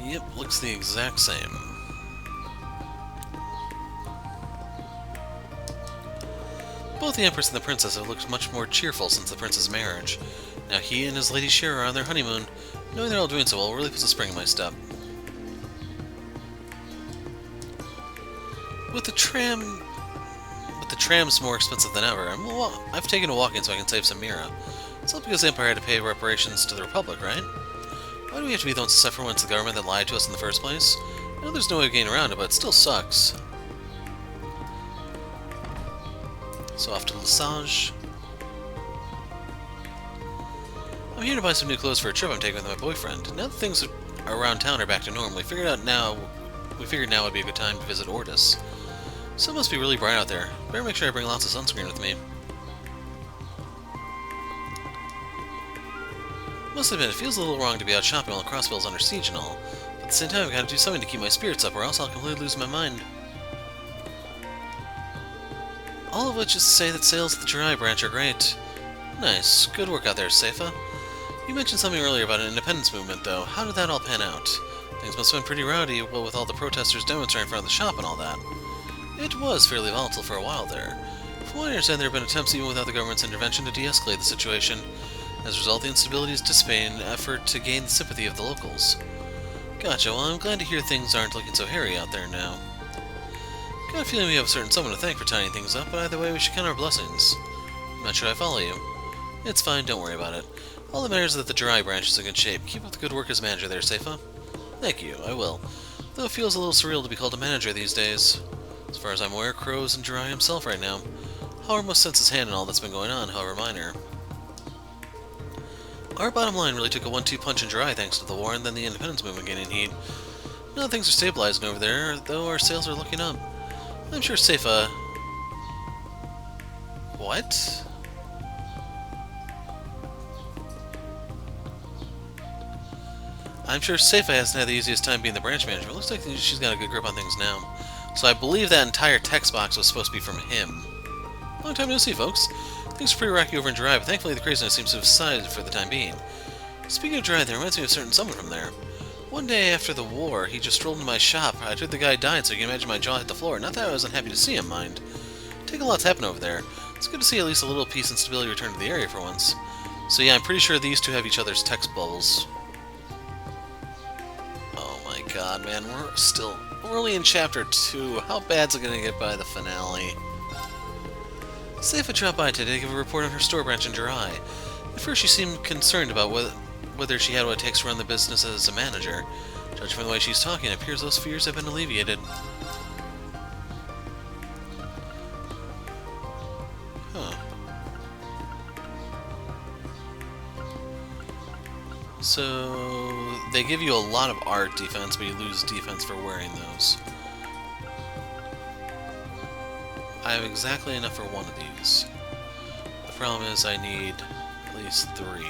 Yep, looks the exact same. Both the Empress and the Princess have looked much more cheerful since the Prince's marriage. Now he and his Lady Shira are on their honeymoon. Knowing they're all doing so well really puts a spring in my step. With the tram's more expensive than ever, I've taken a walk-in so I can save some Mira. It's not because the Empire had to pay reparations to the Republic, right? Why do we have to be the ones to suffer when it's the government that lied to us in the first place? I know there's no way of getting around it, but it still sucks. So off to Lesage. I'm here to buy some new clothes for a trip I'm taking with my boyfriend. Now that things around town are back to normal, we figured now would be a good time to visit Ortis. Sun must be really bright out there. Better make sure I bring lots of sunscreen with me. Must admit, it feels a little wrong to be out shopping while Crossville's under siege and all. But at the same time, I've got to do something to keep my spirits up, or else I'll completely lose my mind. All of which is to say that sales at the Jirai branch are great. Nice. Good work out there, Seifa. You mentioned something earlier about an independence movement, though. How did that all pan out? Things must have been pretty rowdy, well, with all the protesters demonstrating in front of the shop and all that. It was fairly volatile for a while there. From what I understand, there have been attempts even without the government's intervention to de-escalate the situation. As a result, the instability is dissipating in an effort to gain the sympathy of the locals. Gotcha, well, I'm glad to hear things aren't looking so hairy out there now. Got a feeling we have a certain someone to thank for tying things up, but either way, we should count our blessings. I'm not sure I follow you. It's fine, don't worry about it. All that matters is that the Jirai branch is in good shape. Keep up the good work as manager there, Seifa. Thank you, I will. Though it feels a little surreal to be called a manager these days. As far as I'm aware, Crow's in Jirai himself right now. Howard must sense his hand in all that's been going on, however minor. Our bottom line really took a 1-2 punch in Jirai thanks to the war and then the independence movement getting heat. Now things are stabilizing over there, though our sales are looking up. I'm sure Seifa... What? I'm sure Seifa hasn't had the easiest time being the branch manager, but it looks like she's got a good grip on things now. So I believe that entire text box was supposed to be from him. Long time no see, folks. Things are pretty rocky over in Jirai, but thankfully the craziness seems to have subsided for the time being. Speaking of Jirai, that reminds me of a certain someone from there. One day after the war, he just strolled into my shop. I heard the guy died, so you can imagine my jaw hit the floor. Not that I was unhappy to see him, mind. Take a lot's happened over there. It's good to see at least a little peace and stability return to the area for once. So yeah, I'm pretty sure these two have each other's text bubbles. Oh my god, man, we're still only in Chapter 2. How bad's it gonna get by the finale? Seifa dropped by today to give a report on her store branch in Jirai. At first she seemed concerned about whether she had what it takes to run the business as a manager. Judging from the way she's talking, it appears those fears have been alleviated. Huh. So, they give you a lot of art defense, but you lose defense for wearing those. I have exactly enough for one of these. The problem is I need at least 3.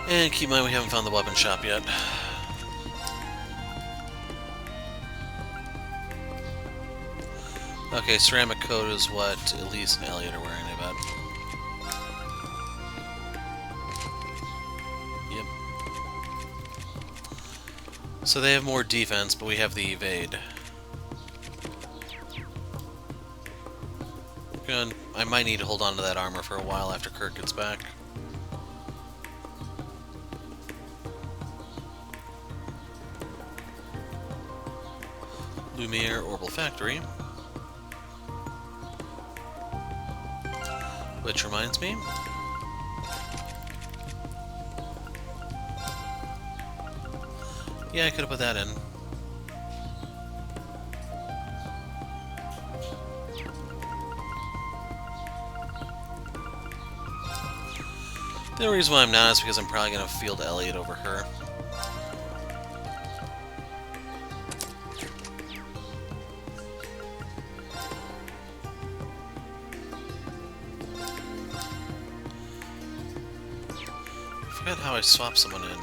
And keep in mind we haven't found the weapon shop yet. Okay, ceramic coat is what Elise and Elliot are wearing, I bet. Yep. So they have more defense, but we have the evade. Good. I might need to hold on to that armor for a while after Kirk gets back. Lumiere Orbital Factory. Which reminds me... yeah, I could have put that in. The only reason why I'm not is because I'm probably going to field Elliot over her. I forgot how I swap someone in.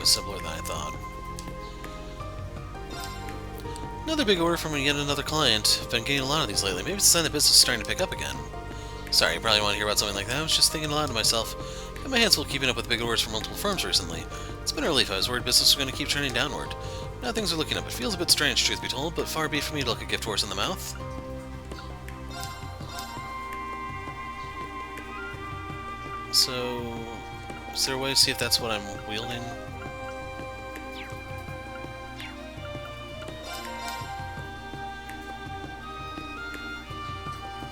simpler than I thought. Another big order from yet another client. I've been getting a lot of these lately. Maybe it's a sign that business is starting to pick up again. Sorry, you probably want to hear about something like that. I was just thinking aloud to myself. Got my hands full keeping up with big orders from multiple firms recently. It's been a relief. I was worried business was going to keep trending downward. Now things are looking up. It feels a bit strange, truth be told, but far be it from me to look a gift horse in the mouth. So, is there a way to see if that's what I'm wielding?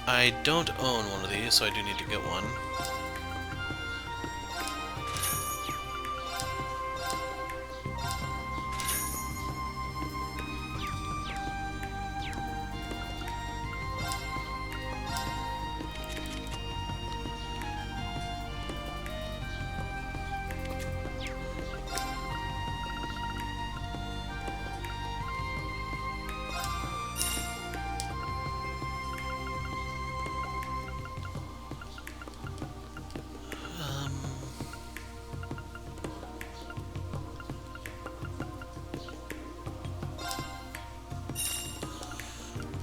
I don't own one of these, so I do need to get one.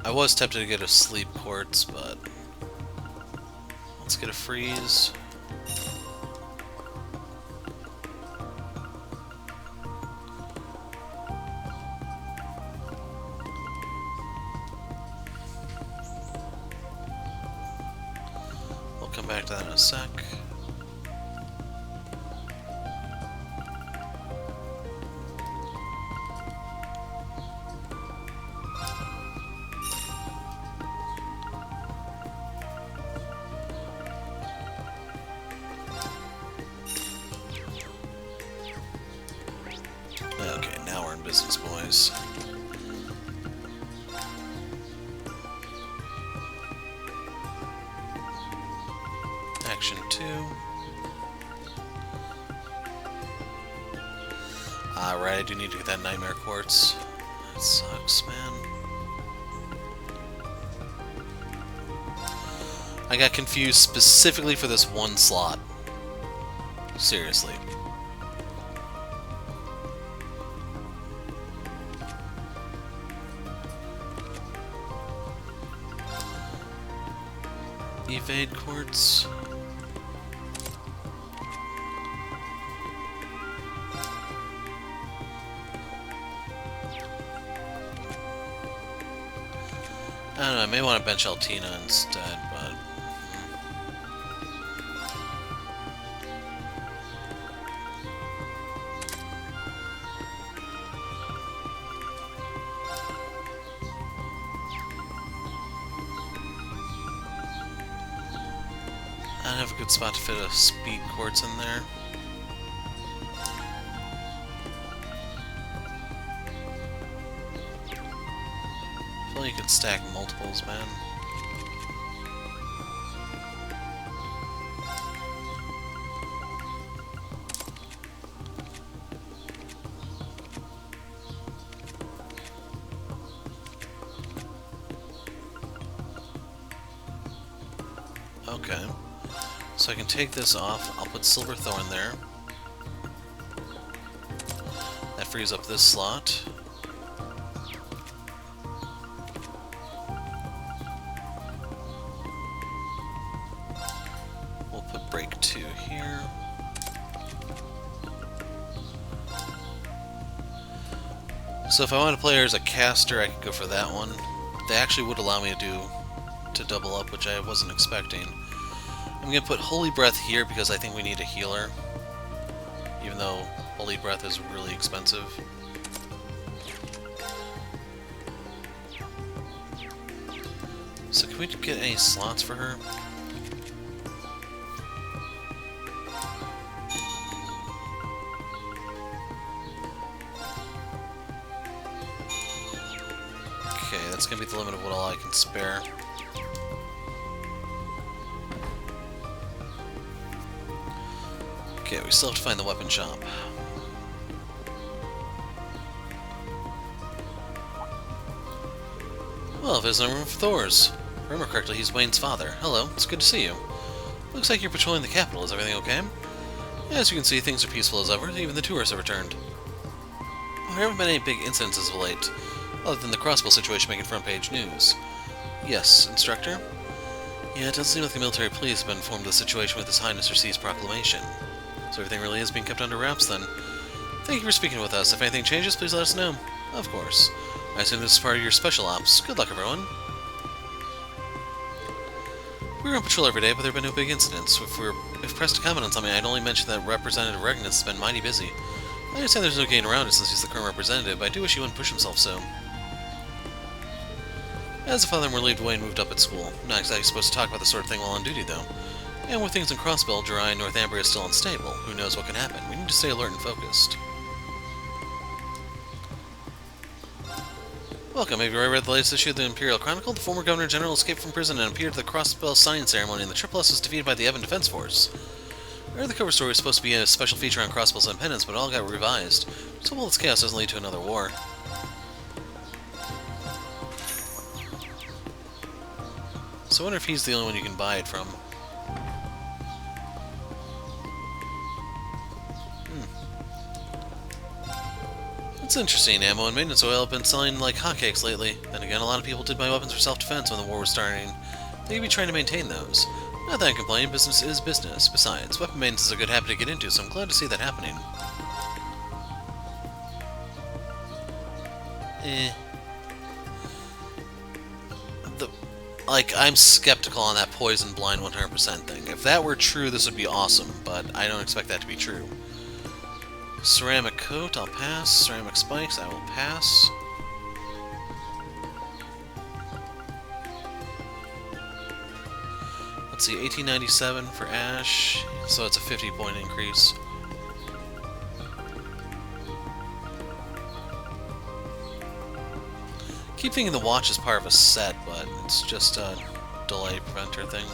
I was tempted to get a sleep quartz, but let's get a freeze. We'll come back to that in a sec. Okay, now we're in business, boys. Action 2. Right, I do need to get that nightmare quartz. That sucks, man. I got confused specifically for this one slot. Seriously. Evade quartz. I don't know, I may want to bench Altina instead, but... I don't have a good spot to fit a speed quartz in there. I feel like you could stack multiples, man. Okay. So I can take this off. I'll put Silver Thorn there. That frees up this slot. We'll put Break 2 here. So if I want to play her as a caster, I could go for that one. They actually would allow me to double up, which I wasn't expecting. I'm going to put Holy Breath here because I think we need a healer, even though Holy Breath is really expensive. So can we get any slots for her? Okay, that's going to be the limit of what all I can spare. Okay, we still have to find the weapon shop. Well, there's no room for Thor's. If I remember correctly, he's Wayne's father. Hello, it's good to see you. Looks like you're patrolling the capital. Is everything okay? As you can see, things are peaceful as ever. Even the tourists have returned. There haven't been any big incidents as of late, other than the crossbow situation making front-page news. Yes, Instructor? Yeah, it doesn't seem like the military police have been informed of the situation with His Highness Receiv's proclamation. So everything really is being kept under wraps, then. Thank you for speaking with us. If anything changes, please let us know. Of course. I assume this is part of your special ops. Good luck, everyone. We're on patrol every day, but there have been no big incidents. If pressed to comment on something, I'd only mention that Representative Regnus has been mighty busy. I understand there's no getting around it since he's the current representative, but I do wish he wouldn't push himself so. As the father and relieved, Wayne moved up at school. Not exactly supposed to talk about this sort of thing while on duty, though. And with things in Crossbell, Jirai and Northumbria still unstable, who knows what can happen. We need to stay alert and focused. Welcome. Have you already read the latest issue of the Imperial Chronicle? The former Governor General escaped from prison and appeared at the Crossbell signing ceremony, and the Triple S was defeated by the Evan Defense Force. Our the cover story was supposed to be a special feature on Crossbell's independence, but it all got revised. So all this chaos doesn't lead to another war. So I wonder if he's the only one you can buy it from. It's interesting. Ammo and maintenance oil have been selling like hotcakes lately. Then again, a lot of people did buy weapons for self-defense when the war was starting. They could be trying to maintain those. Not that I complain, business is business. Besides, weapon maintenance is a good habit to get into, so I'm glad to see that happening. I'm skeptical on that poison blind 100% thing. If that were true, this would be awesome, but I don't expect that to be true. Ceramic coat, I'll pass. Ceramic spikes, I will pass. Let's see, 1897 for Ash, so it's a 50-point increase. Keep thinking the watch is part of a set, but it's just a delay preventer thing.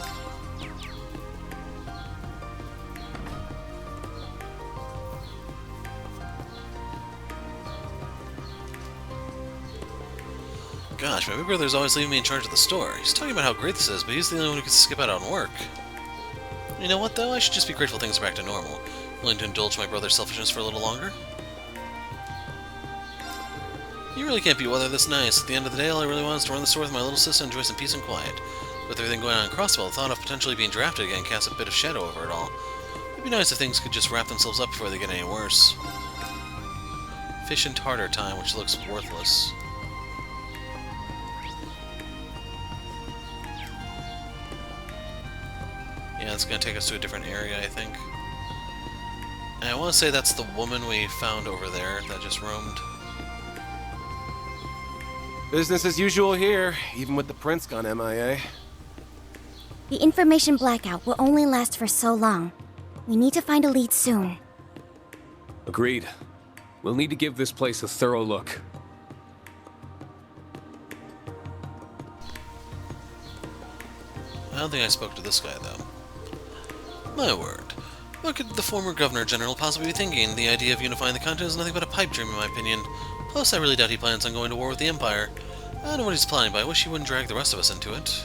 Gosh, my big brother's always leaving me in charge of the store. He's talking about how great this is, but he's the only one who can skip out on work. You know what, though? I should just be grateful things are back to normal. Willing to indulge my brother's selfishness for a little longer? You really can't beat weather this nice. At the end of the day, all I really want is to run the store with my little sister and enjoy some peace and quiet. With everything going on in Crossbell, the thought of potentially being drafted again casts a bit of shadow over it all. It'd be nice if things could just wrap themselves up before they get any worse. Fish and tartar time, which looks worthless. Yeah, it's going to take us to a different area, I think. And I want to say that's the woman we found over there that just roamed. Business as usual here, even with the prince gone MIA. The information blackout will only last for so long. We need to find a lead soon. Agreed. We'll need to give this place a thorough look. I don't think I spoke to this guy, though. My word. What could the former Governor General possibly be thinking? The idea of unifying the continent is nothing but a pipe dream, in my opinion. Plus, I really doubt he plans on going to war with the Empire. I don't know what he's planning, but I wish he wouldn't drag the rest of us into it.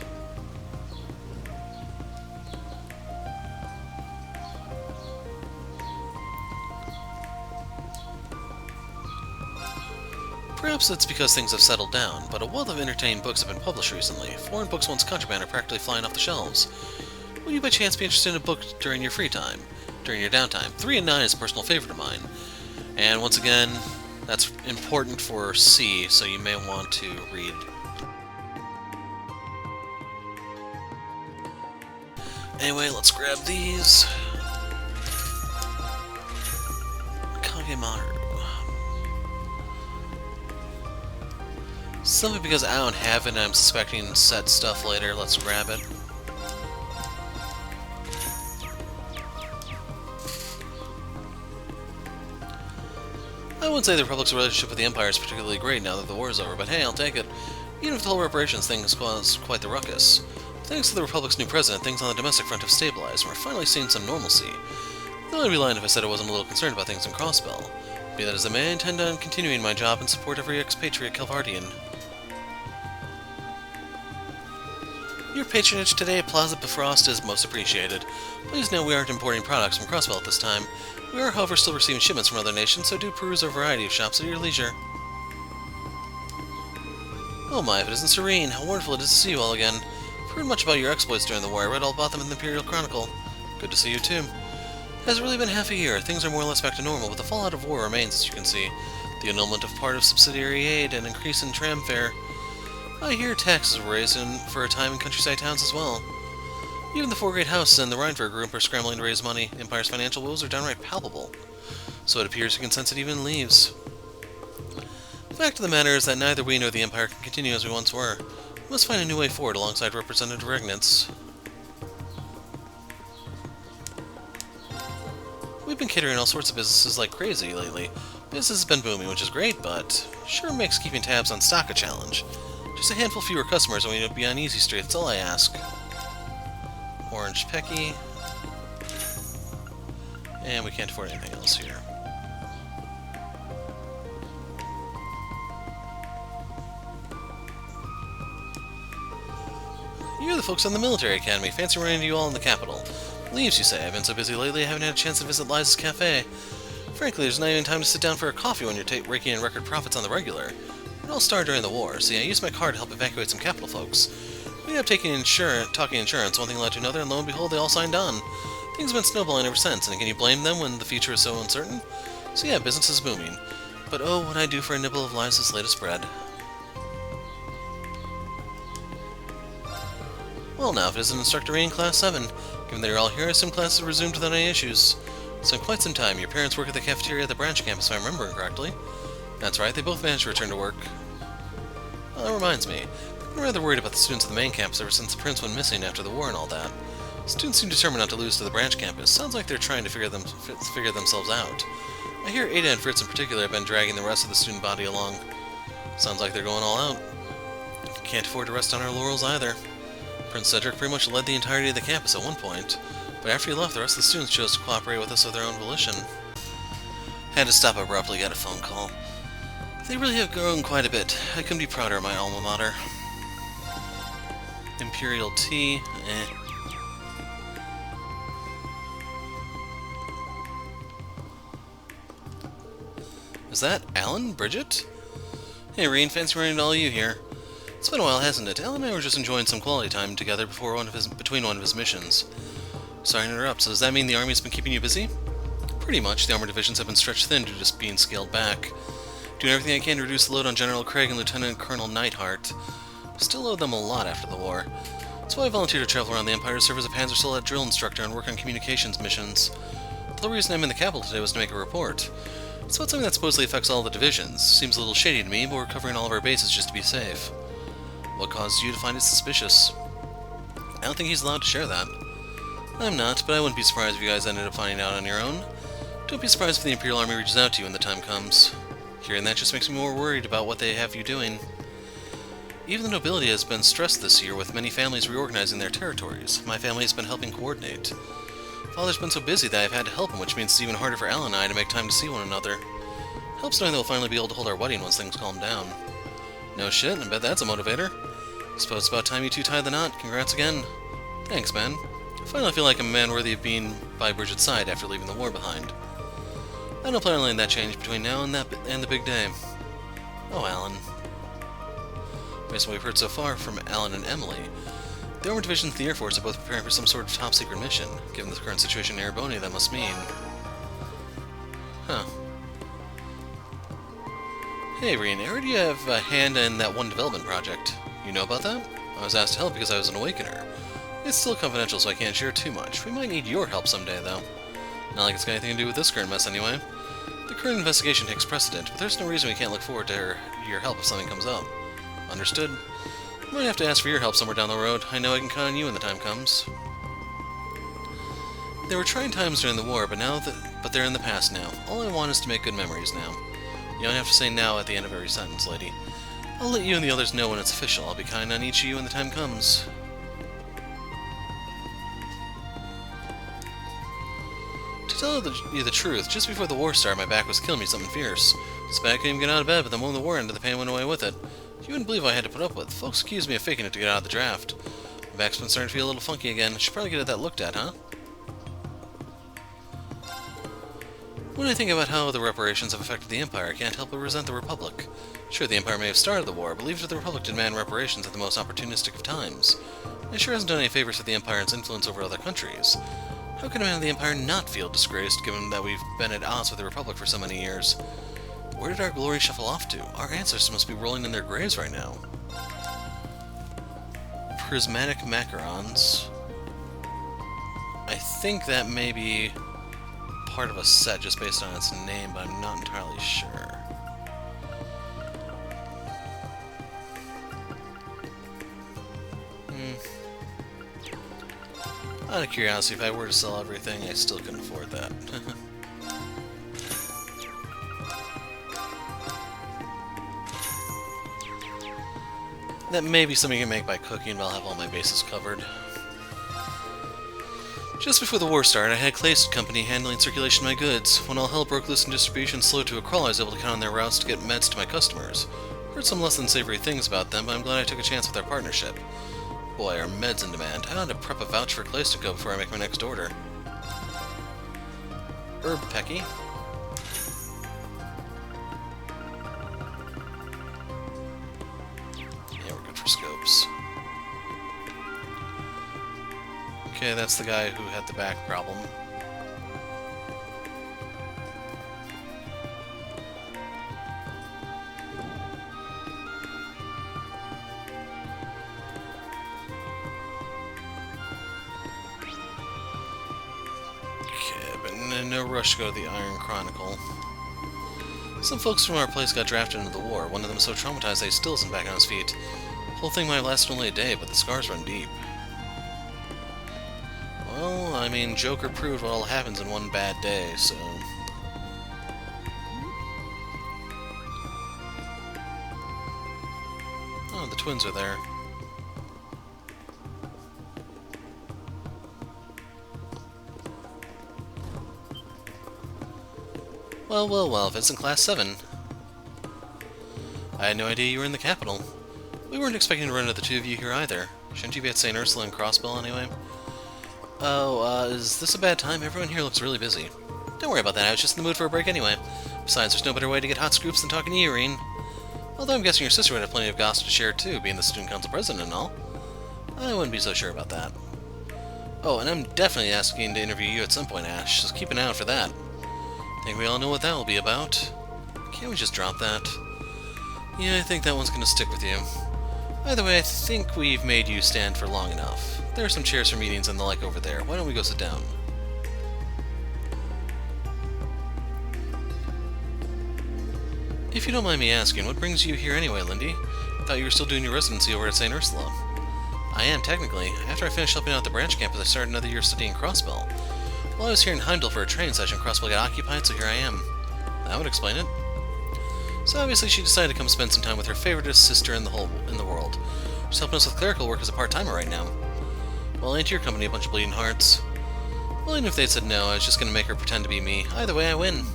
Perhaps it's because things have settled down, but a wealth of entertaining books have been published recently. Foreign books once contraband are practically flying off the shelves. Would you by chance be interested in a book during your free time? During your downtime? 3 and 9 is a personal favorite of mine. And once again, that's important for C, so you may want to read. Anyway, let's grab these. Kagemaru. Simply because I don't have it and I'm suspecting set stuff later, let's grab it. I wouldn't say the Republic's relationship with the Empire is particularly great now that the war is over, but hey, I'll take it. Even if the whole reparations thing has caused quite the ruckus. Thanks to the Republic's new president, things on the domestic front have stabilized, and we're finally seeing some normalcy. Though I'd be lying if I said I wasn't a little concerned about things in Crossbell. Be that as it may, I intend on continuing my job and support every expatriate Kelvardian. Your patronage today at Plaza Bifrost is most appreciated. Please know we aren't importing products from Crossbell at this time. We are, however, still receiving shipments from other nations, so do peruse our variety of shops at your leisure. Oh my, if it isn't Rean, how wonderful it is to see you all again. I've heard much about your exploits during the war. I read all about them in the Imperial Chronicle. Good to see you too. It has really been half a year. Things are more or less back to normal, but the fallout of war remains, as you can see. The annulment of part of subsidiary aid and increase in tram fare. I hear taxes were raised for a time in countryside towns as well. Even the four great houses and the Reinfer group are scrambling to raise money. Empire's financial woes are downright palpable. So it appears you can sense it even leaves. The fact of the matter is that neither we nor the Empire can continue as we once were. We must find a new way forward alongside Representative Regnitz. We've been catering all sorts of businesses like crazy lately. Business has been booming, which is great, but sure makes keeping tabs on stock a challenge. Just a handful fewer customers and we'd be on easy street, that's all I ask. Orange Pecky. And we can't afford anything else here. You're the folks on the military academy. Fancy running into you all in the capital. Leaves, you say? I've been so busy lately I haven't had a chance to visit Liza's cafe. Frankly, there's not even time to sit down for a coffee when you're raking in record profits on the regular. It all started during the war. See, I used my car to help evacuate some capital folks. We ended up talking insurance, one thing led to another, and lo and behold, they all signed on. Things have been snowballing ever since, and can you blame them when the future is so uncertain? So yeah, business is booming. But oh, what I do for a nibble of Liza's latest bread. Well now, if it is an instructor in Class 7, given that you're all here, I assume classes are resumed without any issues. So in quite some time, your parents work at the cafeteria at the branch campus, if I'm remembering correctly. That's right, they both managed to return to work. Well, that reminds me. I'm rather worried about the students at the main campus ever since the prince went missing after the war and all that. Students seem determined not to lose to the branch campus. Sounds like they're trying to figure themselves out. I hear Ada and Fritz in particular have been dragging the rest of the student body along. Sounds like they're going all out. Can't afford to rest on our laurels either. Prince Cedric pretty much led the entirety of the campus at one point, but after he left, the rest of the students chose to cooperate with us of their own volition. Had to stop abruptly, got a phone call. They really have grown quite a bit. I couldn't be prouder of my alma mater. Imperial tea, eh. Is that Alan? Bridget? Hey, Rean, fancy running into all you here. It's been a while, hasn't it? Alan and I were just enjoying some quality time together between one of his missions. Sorry to interrupt, so does that mean the Army's been keeping you busy? Pretty much. The armored divisions have been stretched thin due to just being scaled back. Doing everything I can to reduce the load on General Craig and Lieutenant Colonel Neidhart. Still owe them a lot after the war. That's why I volunteered to travel around the Empire to serve as a Panzer drill instructor and work on communications missions. The whole reason I'm in the capital today was to make a report. It's about something that supposedly affects all the divisions. Seems a little shady to me, but we're covering all of our bases just to be safe. What caused you to find it suspicious? I don't think he's allowed to share that. I'm not, but I wouldn't be surprised if you guys ended up finding out on your own. Don't be surprised if the Imperial Army reaches out to you when the time comes. Hearing that just makes me more worried about what they have you doing. Even the nobility has been stressed this year, with many families reorganizing their territories. My family has been helping coordinate. Father's been so busy that I've had to help him, which means it's even harder for Alan and I to make time to see one another. Helps knowing that we'll finally be able to hold our wedding once things calm down. No shit, I bet that's a motivator. Suppose it's about time you two tied the knot. Congrats again. Thanks, man. I finally feel like I'm a man worthy of being by Bridget's side after leaving the war behind. I don't plan on letting that change between now and the big day. Oh, Alan. Based on what we've heard so far from Alan and Emily, the armored divisions of the Air Force are both preparing for some sort of top-secret mission. Given the current situation in Ereboni, that must mean... Huh. Hey, Rean, I heard you have a hand in that one development project. You know about that? I was asked to help because I was an Awakener. It's still confidential, so I can't share too much. We might need your help someday, though. Not like it's got anything to do with this current mess, anyway. The current investigation takes precedent, but there's no reason we can't look forward to your help if something comes up. Understood. I might have to ask for your help somewhere down the road. I know I can count on you when the time comes. There were trying times during the war, but they're in the past now. All I want is to make good memories now. You don't have to say now at the end of every sentence, lady. I'll let you and the others know when it's official. I'll be kind on each of you when the time comes. To tell you the truth, just before the war started, my back was killing me something fierce. So bad I couldn't even get out of bed, but the moment the war ended, the pain went away with it. You wouldn't believe what I had to put up with. Folks accused me of faking it to get out of the draft. My back's been starting to feel a little funky again. Should probably get that looked at, huh? When I think about how the reparations have affected the Empire, I can't help but resent the Republic. Sure, the Empire may have started the war, but leave it to the Republic to demand reparations at the most opportunistic of times. It sure hasn't done any favors for the Empire and its influence over other countries. How can a man of the Empire not feel disgraced, given that we've been at odds with the Republic for so many years? Where did our glory shuffle off to? Our ancestors must be rolling in their graves right now. Prismatic macarons. I think that may be part of a set just based on its name, but I'm not entirely sure. Out of curiosity, if I were to sell everything, I still couldn't afford that. That may be something you can make by cooking, but I'll have all my bases covered. Just before the war started, I had Clay's company handling circulation of my goods. When all hell broke loose and distribution slowed to a crawl, I was able to count on their routes to get meds to my customers. Heard some less than savory things about them, but I'm glad I took a chance with our partnership. Boy, are meds in demand. I ought to prep a vouch for Clay's to go before I make my next order. Herb Pecky. Yeah, we're good for scopes. Okay, that's the guy who had the back problem. Okay, but no rush to go to the Iron Chronicle. Some folks from our place got drafted into the war. One of them is so traumatized that he still isn't back on his feet. The whole thing might have lasted only a day, but the scars run deep. Well, I mean, Joker proved what all happens in one bad day, so... Oh, the twins are there. Well, well, well, if it's in Class 7. I had no idea you were in the capital. We weren't expecting to run into the two of you here either. Shouldn't you be at St. Ursula and Crossbell anyway? Oh, is this a bad time? Everyone here looks really busy. Don't worry about that, I was just in the mood for a break anyway. Besides, there's no better way to get hot scoops than talking to you, Rean. Although I'm guessing your sister would have plenty of gossip to share too, being the student council president and all. I wouldn't be so sure about that. Oh, and I'm definitely asking to interview you at some point, Ash, so keep an eye out for that. I think we all know what that will be about. Can't we just drop that? Yeah, I think that one's gonna stick with you. Either way, I think we've made you stand for long enough. There are some chairs for meetings and the like over there. Why don't we go sit down? If you don't mind me asking, what brings you here anyway, Lindy? I thought you were still doing your residency over at St. Ursula. I am, technically. After I finished helping out at the branch campus, I started another year studying Crossbell. While I was here in Heimdallr for a training session, Crossbell got occupied, so here I am. That would explain it. So obviously she decided to come spend some time with her favoriteest sister in the world. She's helping us with clerical work as a part-timer right now. Well, ain't your company a bunch of bleeding hearts? Well, even if they'd said no, I was just gonna make her pretend to be me. Either way, I win.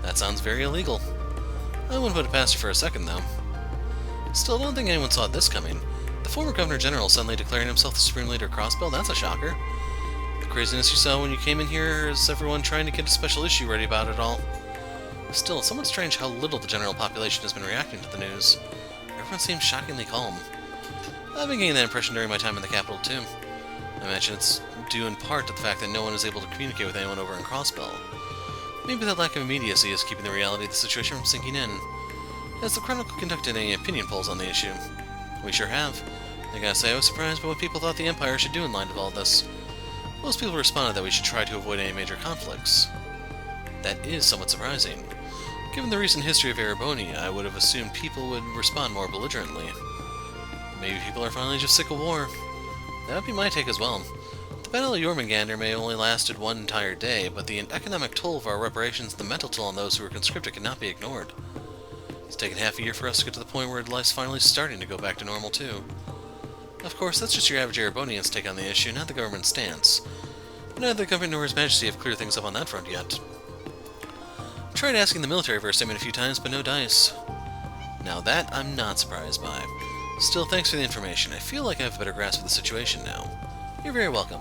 That sounds very illegal. I wouldn't put it past her for a second, though. Still, I don't think anyone saw this coming. The former Governor General suddenly declaring himself the Supreme Leader of Crossbell, that's a shocker. The craziness you saw when you came in here is everyone trying to get a special issue ready about it all. Still, it's somewhat strange how little the general population has been reacting to the news. Everyone seems shockingly calm. I've been getting that impression during my time in the capital, too. I imagine it's due in part to the fact that no one is able to communicate with anyone over in Crossbell. Maybe that lack of immediacy is keeping the reality of the situation from sinking in. Has the Chronicle conducted any opinion polls on the issue? We sure have. I gotta say, I was surprised by what people thought the Empire should do in light of all this. Most people responded that we should try to avoid any major conflicts. That is somewhat surprising. Given the recent history of Erebonia, I would have assumed people would respond more belligerently. Maybe people are finally just sick of war. That would be my take as well. The Battle of Jormungandr may have only lasted one entire day, but the economic toll of our reparations and the mental toll on those who were conscripted cannot be ignored. It's taken half a year for us to get to the point where life's finally starting to go back to normal, too. Of course, that's just your average Erebonian's take on the issue, not the government's stance. But neither the government nor His Majesty have cleared things up on that front yet. I've tried asking the military for a statement a few times, but no dice. Now that I'm not surprised by. Still, thanks for the information. I feel like I have a better grasp of the situation now. You're very welcome.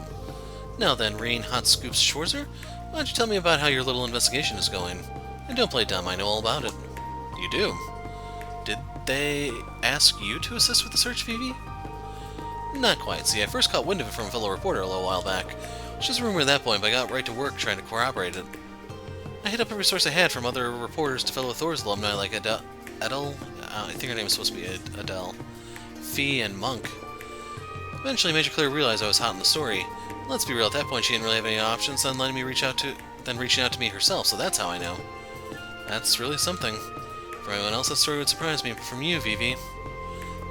Now then, Rean Hot Scoops Schwarzer, why don't you tell me about how your little investigation is going? And don't play dumb, I know all about it. You do? Did they ask you to assist with the search, Vivi? Not quite. See, I first caught wind of it from a fellow reporter a little while back. It was just a rumor at that point, but I got right to work trying to corroborate it. I hit up every source I had, from other reporters to fellow Thor's alumni like Adele, I think her name is supposed to be Adele, Fee, and Monk. Eventually, Major Claire realized I was hot in the story. Let's be real, at that point she didn't really have any options than reaching out to me herself, so that's how I know. That's really something. For anyone else, that story would surprise me, but from you, Vivi.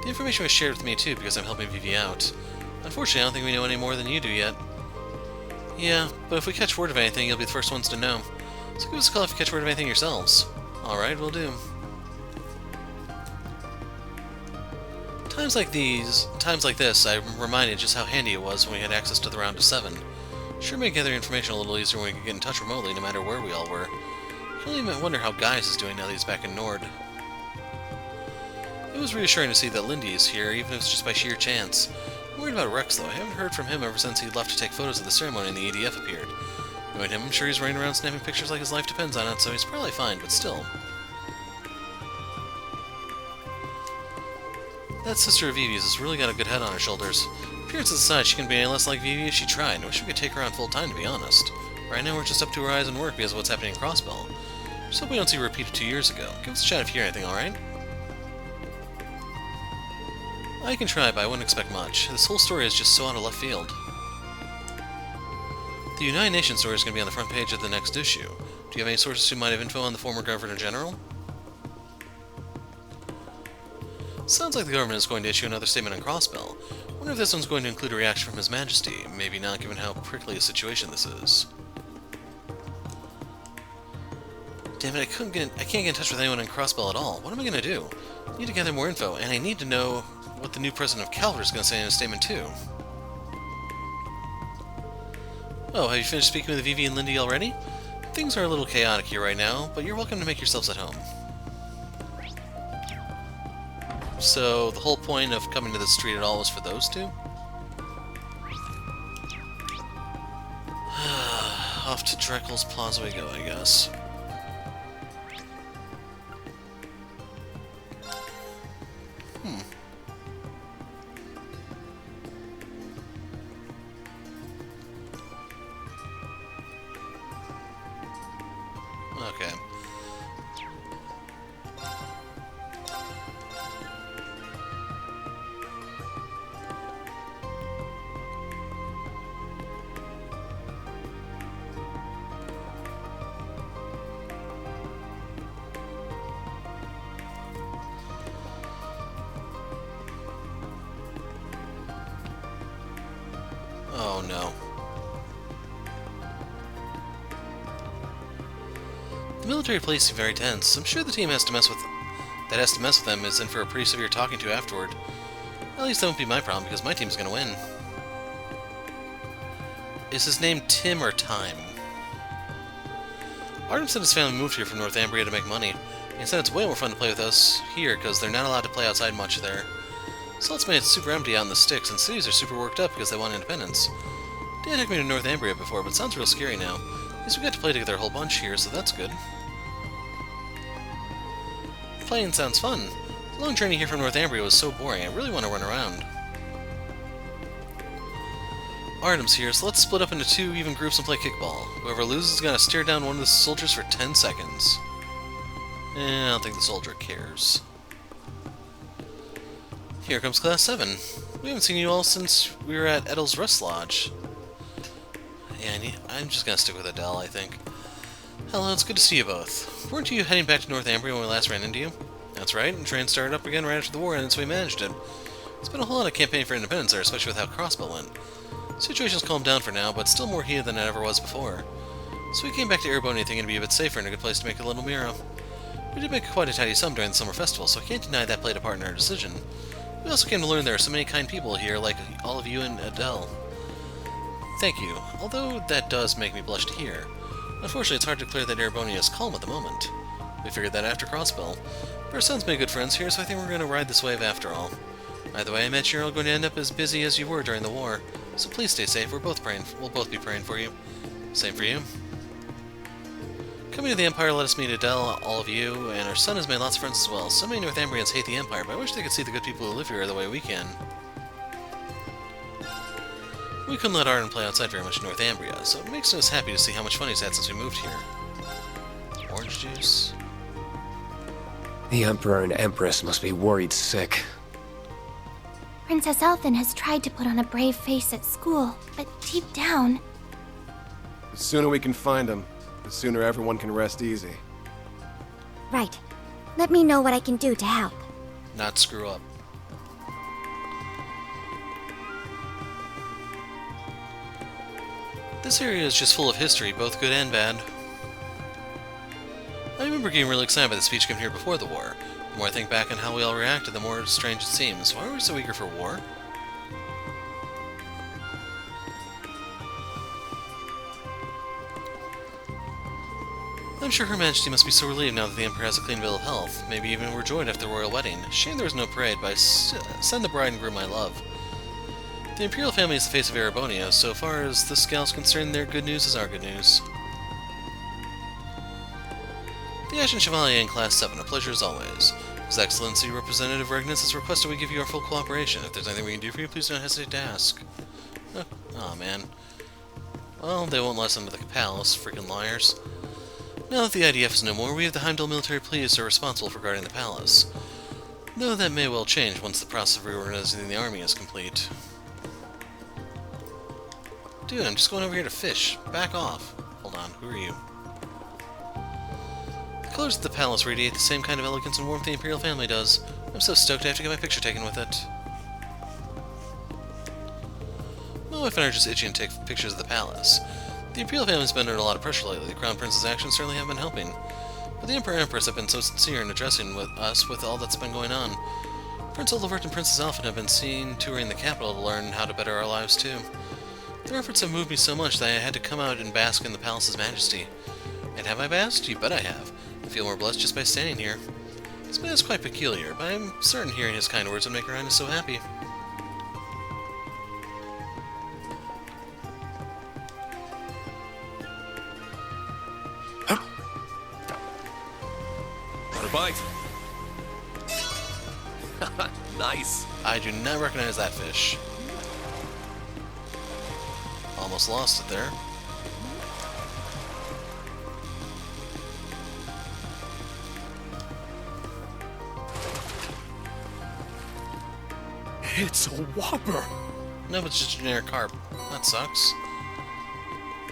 The information was shared with me too, because I'm helping Vivi out. Unfortunately, I don't think we know any more than you do yet. Yeah, but if we catch word of anything, you'll be the first ones to know. So give us a call if you catch word of anything yourselves. Alright, will do. Times like this, I'm reminded just how handy it was when we had access to the round of 7. Sure made gathering information a little easier when we could get in touch remotely, no matter where we all were. I can only wonder how Gaius is doing now that he's back in Nord. It was reassuring to see that Lindy is here, even if it's just by sheer chance. I'm worried about Rex, though. I haven't heard from him ever since he left to take photos of the ceremony and the ADF appeared. Knowing him, I'm sure he's running around snapping pictures like his life depends on it, so he's probably fine, but still. That sister of Vivi's has really got a good head on her shoulders. Appearances aside, she couldn't be any less like Vivi if she tried. I wish we could take her on full time, to be honest. Right now, we're just up to our eyes in work because of what's happening in Crossbell. Just hope we don't see a repeat of 2 years ago. Give us a shot if you hear anything, alright? I can try, but I wouldn't expect much. This whole story is just so out of left field. The United Nations story is going to be on the front page of the next issue. Do you have any sources who might have info on the former Governor General? Sounds like the government is going to issue another statement on Crossbell. Wonder if this one's going to include a reaction from His Majesty. Maybe not, given how prickly a situation this is. Damn it, I can't get in touch with anyone in Crossbell at all. What am I going to do? I need to gather more info, and I need to know what the new president of Calvert is going to say in his statement too. Oh, have you finished speaking with Vivi and Lindy already? Things are a little chaotic here right now, but you're welcome to make yourselves at home. So, the whole point of coming to the street at all was for those two? Off to Dreckel's Plaza we go, I guess. Okay. Oh no. The military police seem very tense. I'm sure the team that has to mess with them is in for a pretty severe talking to afterward. At least that won't be my problem, because my team's gonna win. Is his name Tim or Time? Artem said his family moved here from Northumbria to make money. He said it's way more fun to play with us here, because they're not allowed to play outside much there. Salt's made it super empty out in the sticks, and cities are super worked up because they want independence. Dad took me to Northumbria before, but it sounds real scary now. At least we got to play together a whole bunch here, so that's good. Playing sounds fun. The long journey here from Northumbria was so boring, I really want to run around. Artem's here, so let's split up into 2 even groups and play kickball. Whoever loses is gonna stare down one of the soldiers for 10 seconds. I don't think the soldier cares. Here comes Class 7. We haven't seen you all since we were at Edel's Rest Lodge. Yeah, I'm just gonna stick with Adele, I think. Hello, it's good to see you both. Weren't you heading back to Northumbria when we last ran into you? That's right, and train started up again right after the war, and so we managed it. It's been a whole lot of campaigning for independence there, especially with how Crossbell went. Situation's calmed down for now, but still more heated than it ever was before. So we came back to Erebony thinking it'd be a bit safer and a good place to make a little mirror. We did make quite a tidy sum during the summer festival, so I can't deny that played a part in our decision. We also came to learn there are so many kind people here, like all of you and Adele. Thank you, although that does make me blush to hear. Unfortunately, it's hard to declare that Erebony is calm at the moment. We figured that after Crossbell. But our son's made good friends here, so I think we're going to ride this wave after all. Either way, I imagine you're all going to end up as busy as you were during the war. So please stay safe. We'll both be praying for you. Same for you. Coming to the Empire let us meet Adele, all of you, and our son has made lots of friends as well. So many Northumbrians hate the Empire, but I wish they could see the good people who live here the way we can. We couldn't let Arden play outside very much in Northumbria, so it makes us happy to see how much fun he's had since we moved here. Orange juice. The Emperor and Empress must be worried sick. Princess Elfin has tried to put on a brave face at school, but deep down... The sooner we can find him, the sooner everyone can rest easy. Right. Let me know what I can do to help. Not screw up. This area is just full of history, both good and bad. I remember getting really excited by the speech given here before the war. The more I think back on how we all reacted, the more strange it seems. Why were we so eager for war? I'm sure Her Majesty must be so relieved now that the Emperor has a clean bill of health. Maybe even overjoyed after the royal wedding. Shame there was no parade, but I send the bride and groom my love. The Imperial family is the face of Erebonia. So far as this gal's concerned, their good news is our good news. The Ashen Chevalier in Class 7, a pleasure as always. His Excellency, Representative Regnus, has requested we give you our full cooperation. If there's anything we can do for you, please don't hesitate to ask. Aw, man. Well, they won't let us into the palace, freaking liars. Now that the IDF is no more, we have the Heimdallr military police are responsible for guarding the palace. Though that may well change once the process of reorganizing the army is complete. Dude, I'm just going over here to fish. Back off. Hold on, who are you? The colors of the palace radiate the same kind of elegance and warmth the Imperial family does. I'm so stoked I have to get my picture taken with it. My wife and I are just itching to take pictures of the palace. The Imperial family's been under a lot of pressure lately. The Crown Prince's actions certainly have been helping. But the Emperor and Empress have been so sincere in addressing us with all that's been going on. Prince Heimdallr and Princess Elfin have been seen touring the capital to learn how to better our lives too. Their efforts have moved me so much that I had to come out and bask in the palace's majesty. And have I basked? You bet I have. I feel more blessed just by standing here. This man is quite peculiar, but I'm certain hearing his kind words would make Her Highness so happy. Want a bite? Nice. I do not recognize that fish. Almost lost it there. It's a whopper! No, it's just generic carp. That sucks.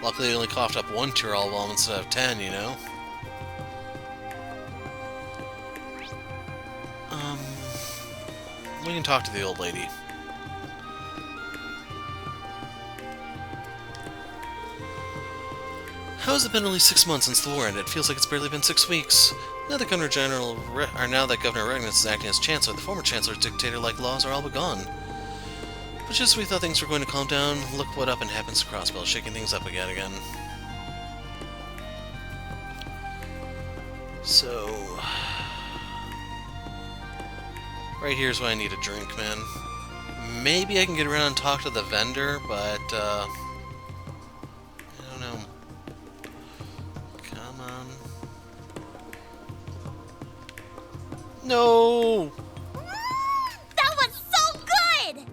Luckily, they only coughed up one Tyrol bomb instead of 10, you know? We can talk to the old lady. How has it been only 6 months since the war ended? It feels like it's barely been 6 weeks. Now that Governor Regnus is acting as Chancellor, the former Chancellor's dictator-like laws are all but gone. But just as we thought things were going to calm down, look what up and happens to Crossbell, shaking things up again. So... right here's why I need a drink, man. Maybe I can get around and talk to the vendor, but, I don't know. Come on. No! That was so good!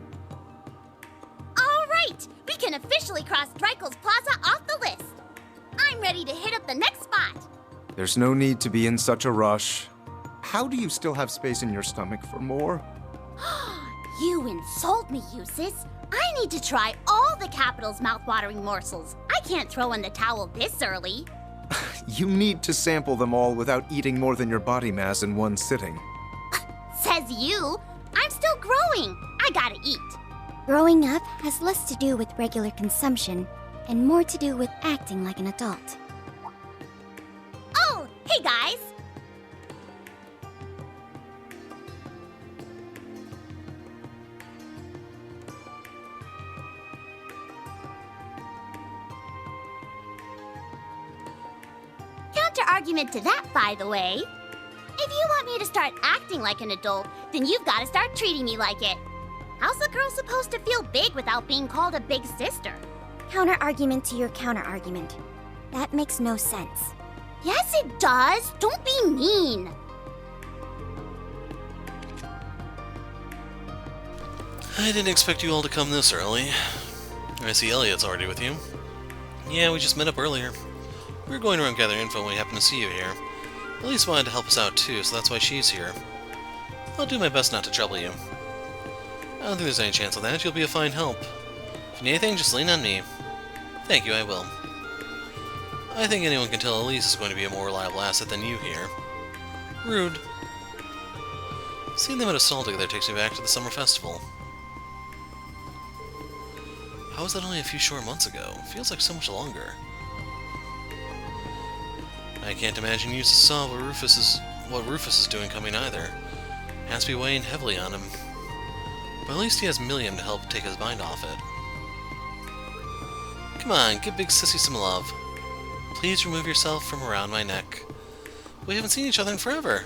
Alright, we can officially cross Dreikel's Plaza off the list. I'm ready to hit up the next spot. There's no need to be in such a rush. How do you still have space in your stomach for more? You insult me, Eustace. I need to try all the capital's mouth-watering morsels. I can't throw in the towel this early. You need to sample them all without eating more than your body mass in one sitting. Says you. I'm still growing. I gotta eat. Growing up has less to do with regular consumption and more to do with acting like an adult. Oh, hey guys. Counter-argument to that, by the way. If you want me to start acting like an adult, then you've got to start treating me like it. How's the girl supposed to feel big without being called a big sister? Counter-argument to your counter-argument. That makes no sense. Yes, it does. Don't be mean. I didn't expect you all to come this early. I see Elliot's already with you. Yeah, we just met up earlier. We were going around gathering info when we happened to see you here. Elise wanted to help us out too, so that's why she's here. I'll do my best not to trouble you. I don't think there's any chance of that. You'll be a fine help. If you need anything, just lean on me. Thank you, I will. I think anyone can tell Elise is going to be a more reliable asset than you here. Rude. Seeing them at a stall together takes me back to the summer festival. How was that only a few short months ago? Feels like so much longer. I can't imagine you saw what Rufus is doing coming either. Has to be weighing heavily on him. But at least he has Milliam to help take his mind off it. Come on, give Big Sissy some love. Please remove yourself from around my neck. We haven't seen each other in forever.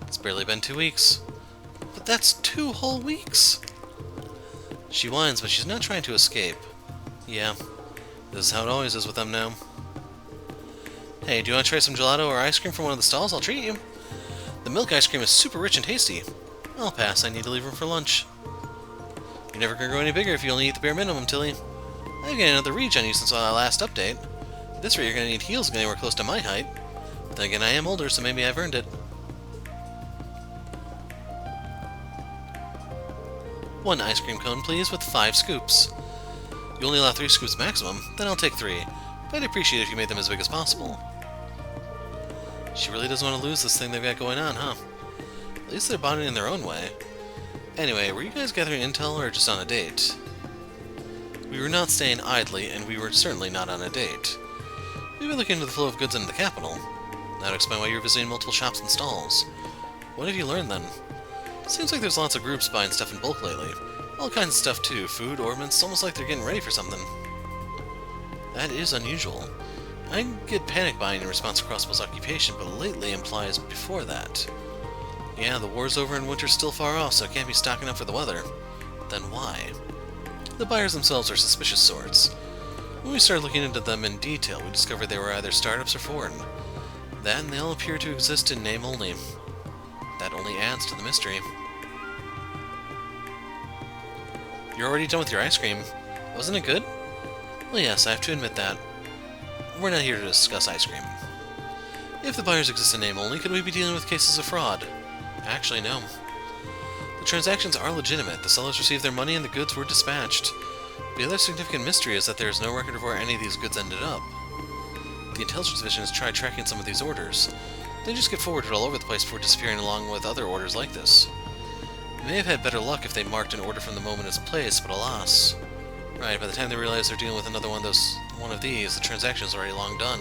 It's barely been 2 weeks. But that's 2 whole weeks! She whines, but she's not trying to escape. Yeah, this is how it always is with them now. Hey, do you want to try some gelato or ice cream from one of the stalls? I'll treat you. The milk ice cream is super rich and tasty. I'll pass, I need to leave room for lunch. You're never gonna grow any bigger if you only eat the bare minimum, Tilly. I've gained another reach on you since our last update. At this rate, you're gonna need heels anywhere close to my height. But then again, I am older, so maybe I've earned it. One ice cream cone, please, with 5 scoops. You only allow 3 scoops maximum, then I'll take 3. But I'd appreciate it if you made them as big as possible. She really doesn't want to lose this thing they've got going on, huh? At least they're bonding in their own way. Anyway, were you guys gathering intel or just on a date? We were not staying idly, and we were certainly not on a date. We've been looking into the flow of goods into the capital. That would explain why you're visiting multiple shops and stalls. What have you learned then? Seems like there's lots of groups buying stuff in bulk lately. All kinds of stuff too, food, ornaments, almost like they're getting ready for something. That is unusual. I get panic buying in response to Crossbow's occupation, but lately implies before that. Yeah, the war's over and winter's still far off, so I can't be stocking up for the weather. Then why? The buyers themselves are suspicious sorts. When we started looking into them in detail, we discovered they were either startups or foreign. That and they all appear to exist in name only. That only adds to the mystery. You're already done with your ice cream. Wasn't it good? Well, yes, I have to admit that. We're not here to discuss ice cream. If the buyers exist in name only, could we be dealing with cases of fraud? Actually, no. The transactions are legitimate. The sellers received their money and the goods were dispatched. The other significant mystery is that there is no record of where any of these goods ended up. The intelligence division has tried tracking some of these orders. They just get forwarded all over the place before disappearing along with other orders like this. They may have had better luck if they marked an order from the moment it's placed, but alas. Right, by the time they realize they're dealing with another one of these, the transaction is already long done.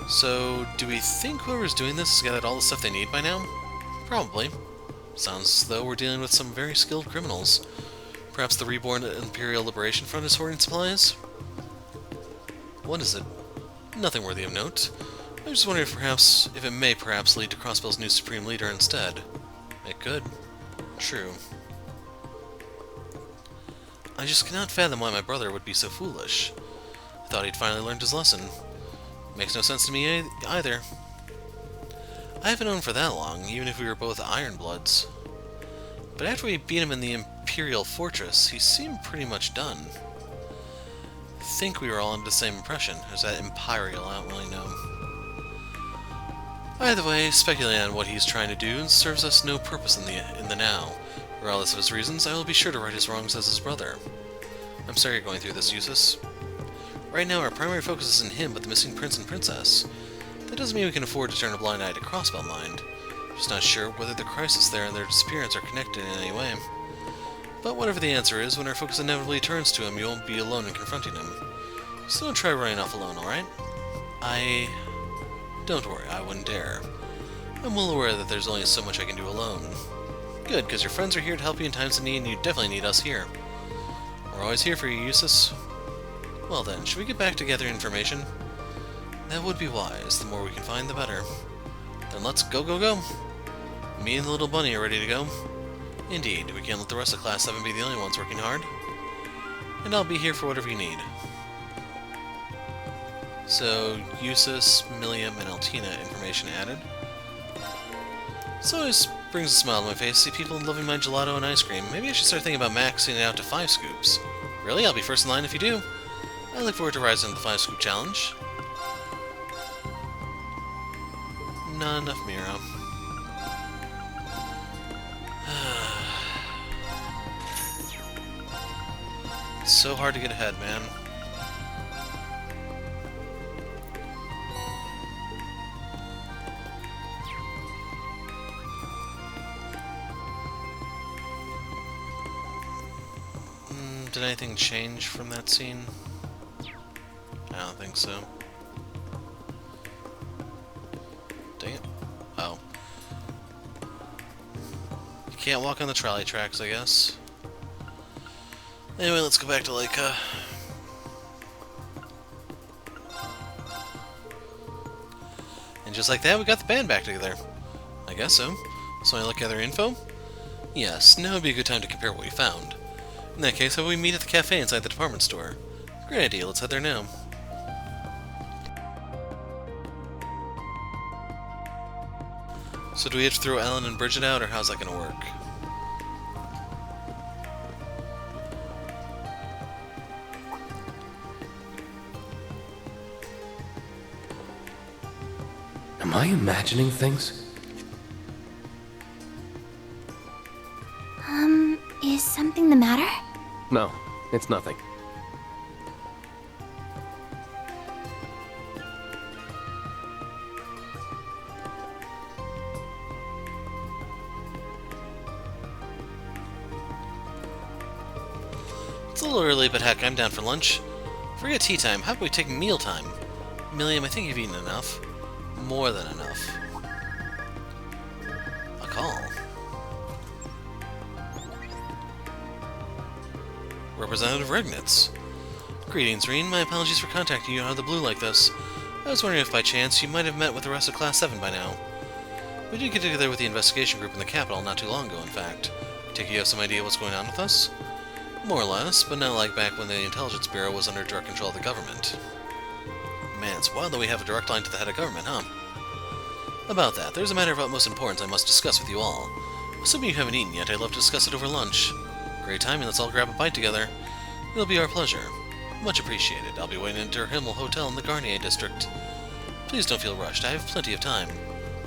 So, do we think whoever's doing this has gathered all the stuff they need by now? Probably. Sounds as though we're dealing with some very skilled criminals. Perhaps the reborn Imperial Liberation Front is hoarding supplies? What is it? Nothing worthy of note. I just wondered if it may perhaps lead to Crossbell's new Supreme Leader instead. It could. True. I just cannot fathom why my brother would be so foolish. I thought he'd finally learned his lesson. Makes no sense to me either. I haven't known for that long, even if we were both Ironbloods. But after we beat him in the Imperial Fortress, he seemed pretty much done. I think we were all under the same impression, as that Imperial, I don't really know. Either way, speculating on what he's trying to do serves us no purpose in the now. Regardless of his reasons, I will be sure to right his wrongs as his brother. I'm sorry you're going through this, Eustace. Right now, our primary focus isn't him, but the missing prince and princess. That doesn't mean we can afford to turn a blind eye to Crossbell Mind. Just not sure whether the crisis there and their disappearance are connected in any way. But whatever the answer is, when our focus inevitably turns to him, you won't be alone in confronting him. So don't try running off alone, alright? Don't worry, I wouldn't dare. I'm well aware that there's only so much I can do alone. Good, because your friends are here to help you in times of need, and you definitely need us here. We're always here for you, Eustace. Well then, should we get back to gathering information? That would be wise. The more we can find, the better. Then let's go, go, go! Me and the little bunny are ready to go. Indeed, we can't let the rest of Class 7 be the only ones working hard. And I'll be here for whatever you need. So, Eustace, Milliam, and Altina information added. So it always brings a smile to my face to see people loving my gelato and ice cream. Maybe I should start thinking about maxing it out to 5 scoops. Really? I'll be first in line if you do. I look forward to rising to the 5 scoop challenge. Not enough Mira. It's so hard to get ahead, man. Did anything change from that scene? I don't think so. Dang it. Oh. You can't walk on the trolley tracks, I guess. Anyway, let's go back to Leica. And just like that, we got the band back together. I guess so. So I look at their info? Yes, now would be a good time to compare what we found. In that case, how about we meet at the cafe inside the department store? Great idea, let's head there now. So do we have to throw Ellen and Bridget out, or how's that gonna work? Am I imagining things? Is something the matter? No, it's nothing. It's a little early, but heck, I'm down for lunch. Forget tea time, how about we take meal time? Milliam, I think you've eaten enough. More than enough. A call. Representative Regnitz. Greetings, Rean. My apologies for contacting you out of the blue like this. I was wondering if by chance you might have met with the rest of Class 7 by now. We did get together with the investigation group in the capital not too long ago, in fact. I take it you have some idea what's going on with us? More or less, but not like back when the Intelligence Bureau was under direct control of the government. Man, it's wild that we have a direct line to the head of government, huh? About that, there's a matter of utmost importance I must discuss with you all. Assuming you haven't eaten yet, I'd love to discuss it over lunch. Great timing, let's all grab a bite together. It'll be our pleasure. Much appreciated. I'll be waiting at Der Himmel Hotel in the Garnier district. Please don't feel rushed, I have plenty of time.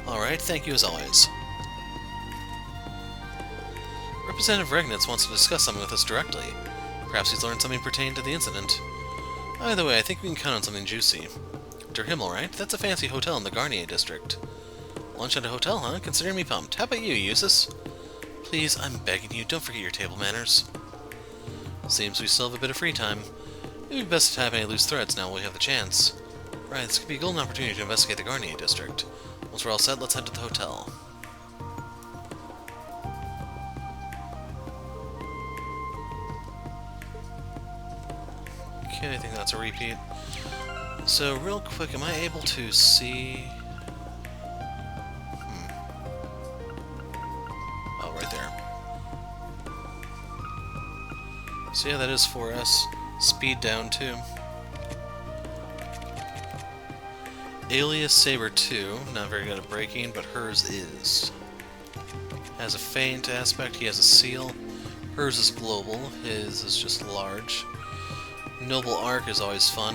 Alright, thank you as always. Representative Regnitz wants to discuss something with us directly. Perhaps he's learned something pertaining to the incident. Either way, I think we can count on something juicy. Der Himmel, right? That's a fancy hotel in the Garnier district. Lunch at a hotel, huh? Consider me pumped. How about you, Eustace? Please, I'm begging you, don't forget your table manners. Seems we still have a bit of free time. It would be best to have any loose threads now while we have the chance. Right, this could be a golden opportunity to investigate the Garnier district. Once we're all set, let's head to the hotel. Okay, I think that's a repeat. So, real quick, am I able to see... Oh, right there. So yeah, that is 4S. Speed down, too. Alias Saber 2, not very good at braking, but hers is. Has a faint aspect, he has a seal. Hers is global, his is just large. Noble Arc is always fun,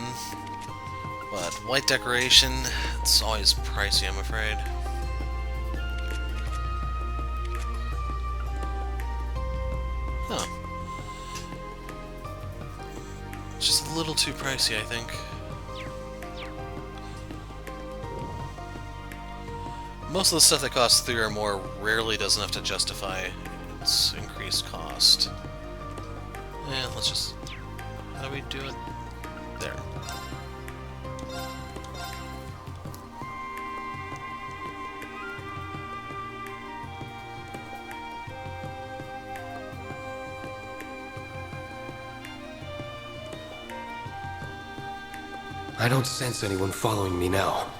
but white decoration, it's always pricey, I'm afraid. Huh. It's just a little too pricey, I think. Most of the stuff that costs 3 or more rarely does enough to justify its increased cost. Yeah, let's just... How do we do it? There. I don't sense anyone following me now.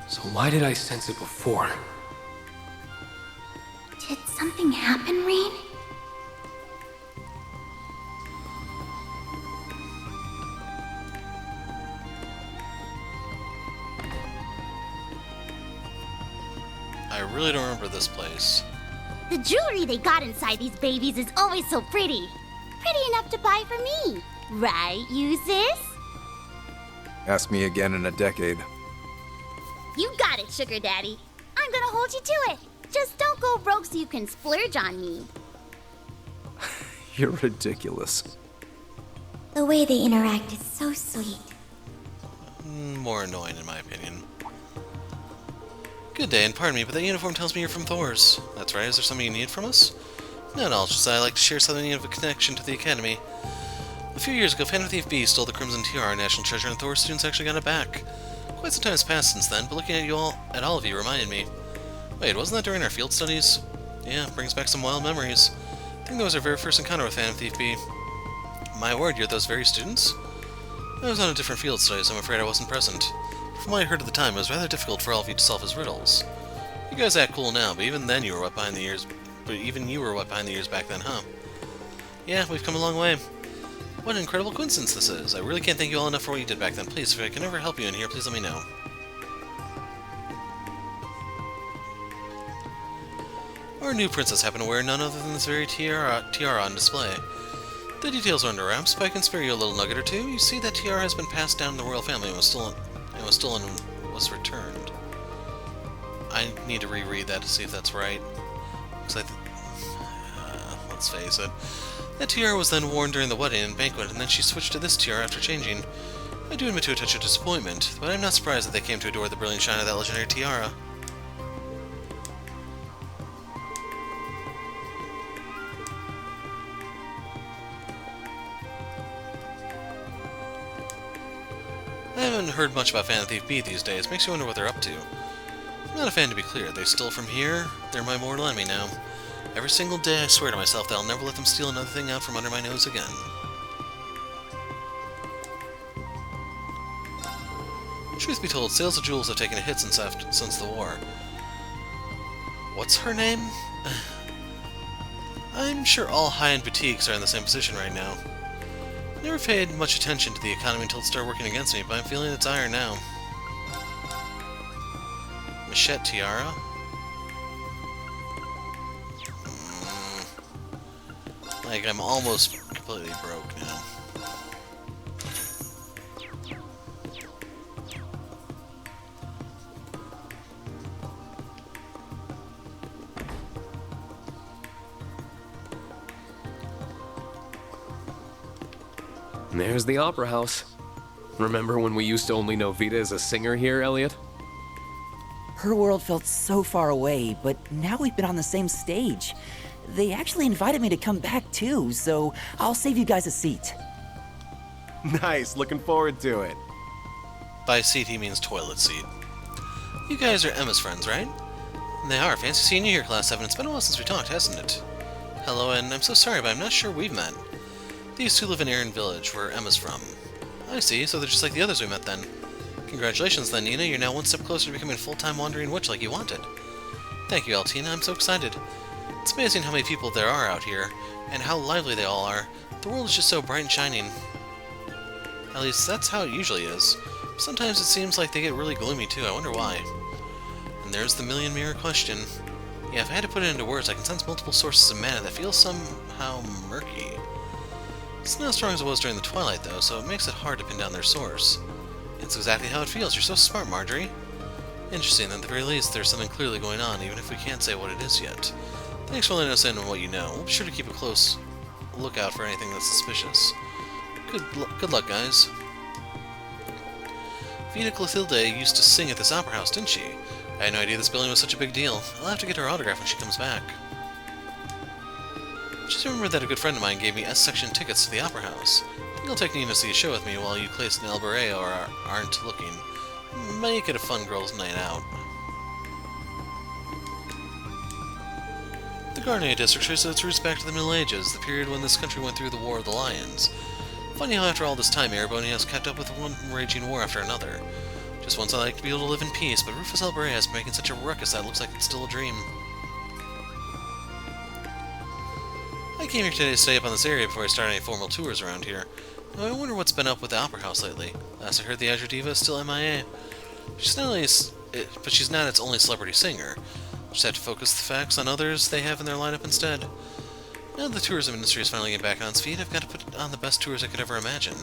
So why did I sense it before? Did something happen, Rean? really don't remember this place. The jewelry they got inside these babies is always so pretty. Pretty enough to buy for me. Right, Eustace? Ask me again in a decade. You got it, Sugar Daddy. I'm gonna hold you to it. Just don't go broke so you can splurge on me. You're ridiculous. The way they interact is so sweet. More annoying, in my opinion. Good day, and pardon me, but that uniform tells me you're from Thor's. That's right, is there something you need from us? Not at all, just that I'd like to share something of a connection to the Academy. A few years ago, Phantom Thief B stole the Crimson Tiara, our national treasure, and Thor's students actually got it back. Quite some time has passed since then, but looking at all of you reminded me. Wait, wasn't that during our field studies? Yeah, brings back some wild memories. I think that was our very first encounter with Phantom Thief B. My word, you're those very students? I was on a different field study, so I'm afraid I wasn't present. From what I heard at the time, it was rather difficult for all of you to solve his riddles. You guys act cool now, but even then you were wet behind the ears. But even you were wet behind the ears back then, huh? Yeah, we've come a long way. What an incredible coincidence this is. I really can't thank you all enough for what you did back then. Please, if I can ever help you in here, please let me know. Our new princess happened to wear none other than this very tiara on display. The details are under wraps, but I can spare you a little nugget or two. You see, that tiara has been passed down in the royal family and was returned. I need to reread that to see if that's right. Let's face it. That tiara was then worn during the wedding and banquet, and then she switched to this tiara after changing. I do admit to a touch of disappointment, but I'm not surprised that they came to adore the brilliant shine of that legendary tiara. I haven't heard much about Phantom Thief B these days. Makes you wonder what they're up to. I'm not a fan, to be clear. They stole from here. They're my mortal enemy now. Every single day I swear to myself that I'll never let them steal another thing out from under my nose again. Truth be told, sales of jewels have taken a hit since the war. What's her name? I'm sure all high-end boutiques are in the same position right now. Never paid much attention to the economy until it started working against me, but I'm feeling its ire now. Machette tiara? Like, I'm almost completely broke now. There's the Opera House. Remember when we used to only know Vita as a singer here, Elliot? Her world felt so far away, but now we've been on the same stage. They actually invited me to come back too, so I'll save you guys a seat. Nice, looking forward to it. By seat, he means toilet seat. You guys are Emma's friends, right? They are. Fancy seeing you here, Class 7. It's been a while since we talked, hasn't it? Hello, and I'm so sorry, but I'm not sure we've met. These two live in Aaron Village, where Emma's from. I see, so they're just like the others we met then. Congratulations then, Nina. You're now one step closer to becoming a full-time wandering witch like you wanted. Thank you, Altina. I'm so excited. It's amazing how many people there are out here, and how lively they all are. The world is just so bright and shining. At least, that's how it usually is. Sometimes it seems like they get really gloomy, too. I wonder why. And there's the million-mirror question. Yeah, if I had to put it into words, I can sense multiple sources of mana that feel somehow murky. It's not as strong as it was during the Twilight, though, so it makes it hard to pin down their source. It's exactly how it feels. You're so smart, Marjorie. Interesting. At the very least, there's something clearly going on, even if we can't say what it is yet. Thanks for letting us in on what you know. We'll be sure to keep a close lookout for anything that's suspicious. Good luck, guys. Vita Clotilde used to sing at this opera house, didn't she? I had no idea this building was such a big deal. I'll have to get her autograph when she comes back. Just remember that a good friend of mine gave me S-section tickets to the opera house. I think I'll take Nina to see a show with me while you place an El Barreo or aren't looking. Make it a fun girls' night out. The Garnier district traces its roots back to the Middle Ages, the period when this country went through the War of the Lions. Funny how after all this time, Erebony has kept up with one raging war after another. Just once I'd like to be able to live in peace, but Rufus El Barreo has been making such a ruckus that it looks like it's still a dream. I came here today to stay up on this area before I start any formal tours around here. Now, I wonder what's been up with the Opera House lately. Last I heard, the Azure Diva is still MIA. She's not its only celebrity singer. Just had to focus the facts on others they have in their lineup instead. Now that the tourism industry is finally getting back on its feet, I've got to put on the best tours I could ever imagine.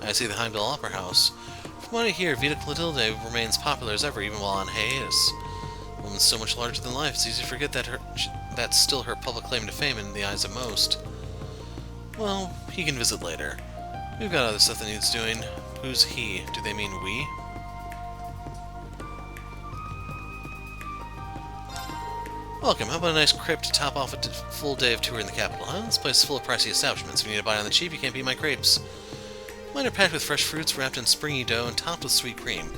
I see the Heimdallr Opera House. From what I hear, Vita Clotilde remains popular as ever, even while on hiatus. The woman's so much larger than life, it's easy to forget that that's still her public claim to fame in the eyes of most. Well, he can visit later. We've got other stuff that needs doing. Who's he? Do they mean we? Welcome. How about a nice crepe to top off a full day of touring the capital, huh? This place is full of pricey establishments. If you need to buy on the cheap, you can't beat my crepes. Mine are packed with fresh fruits, wrapped in springy dough, and topped with sweet cream.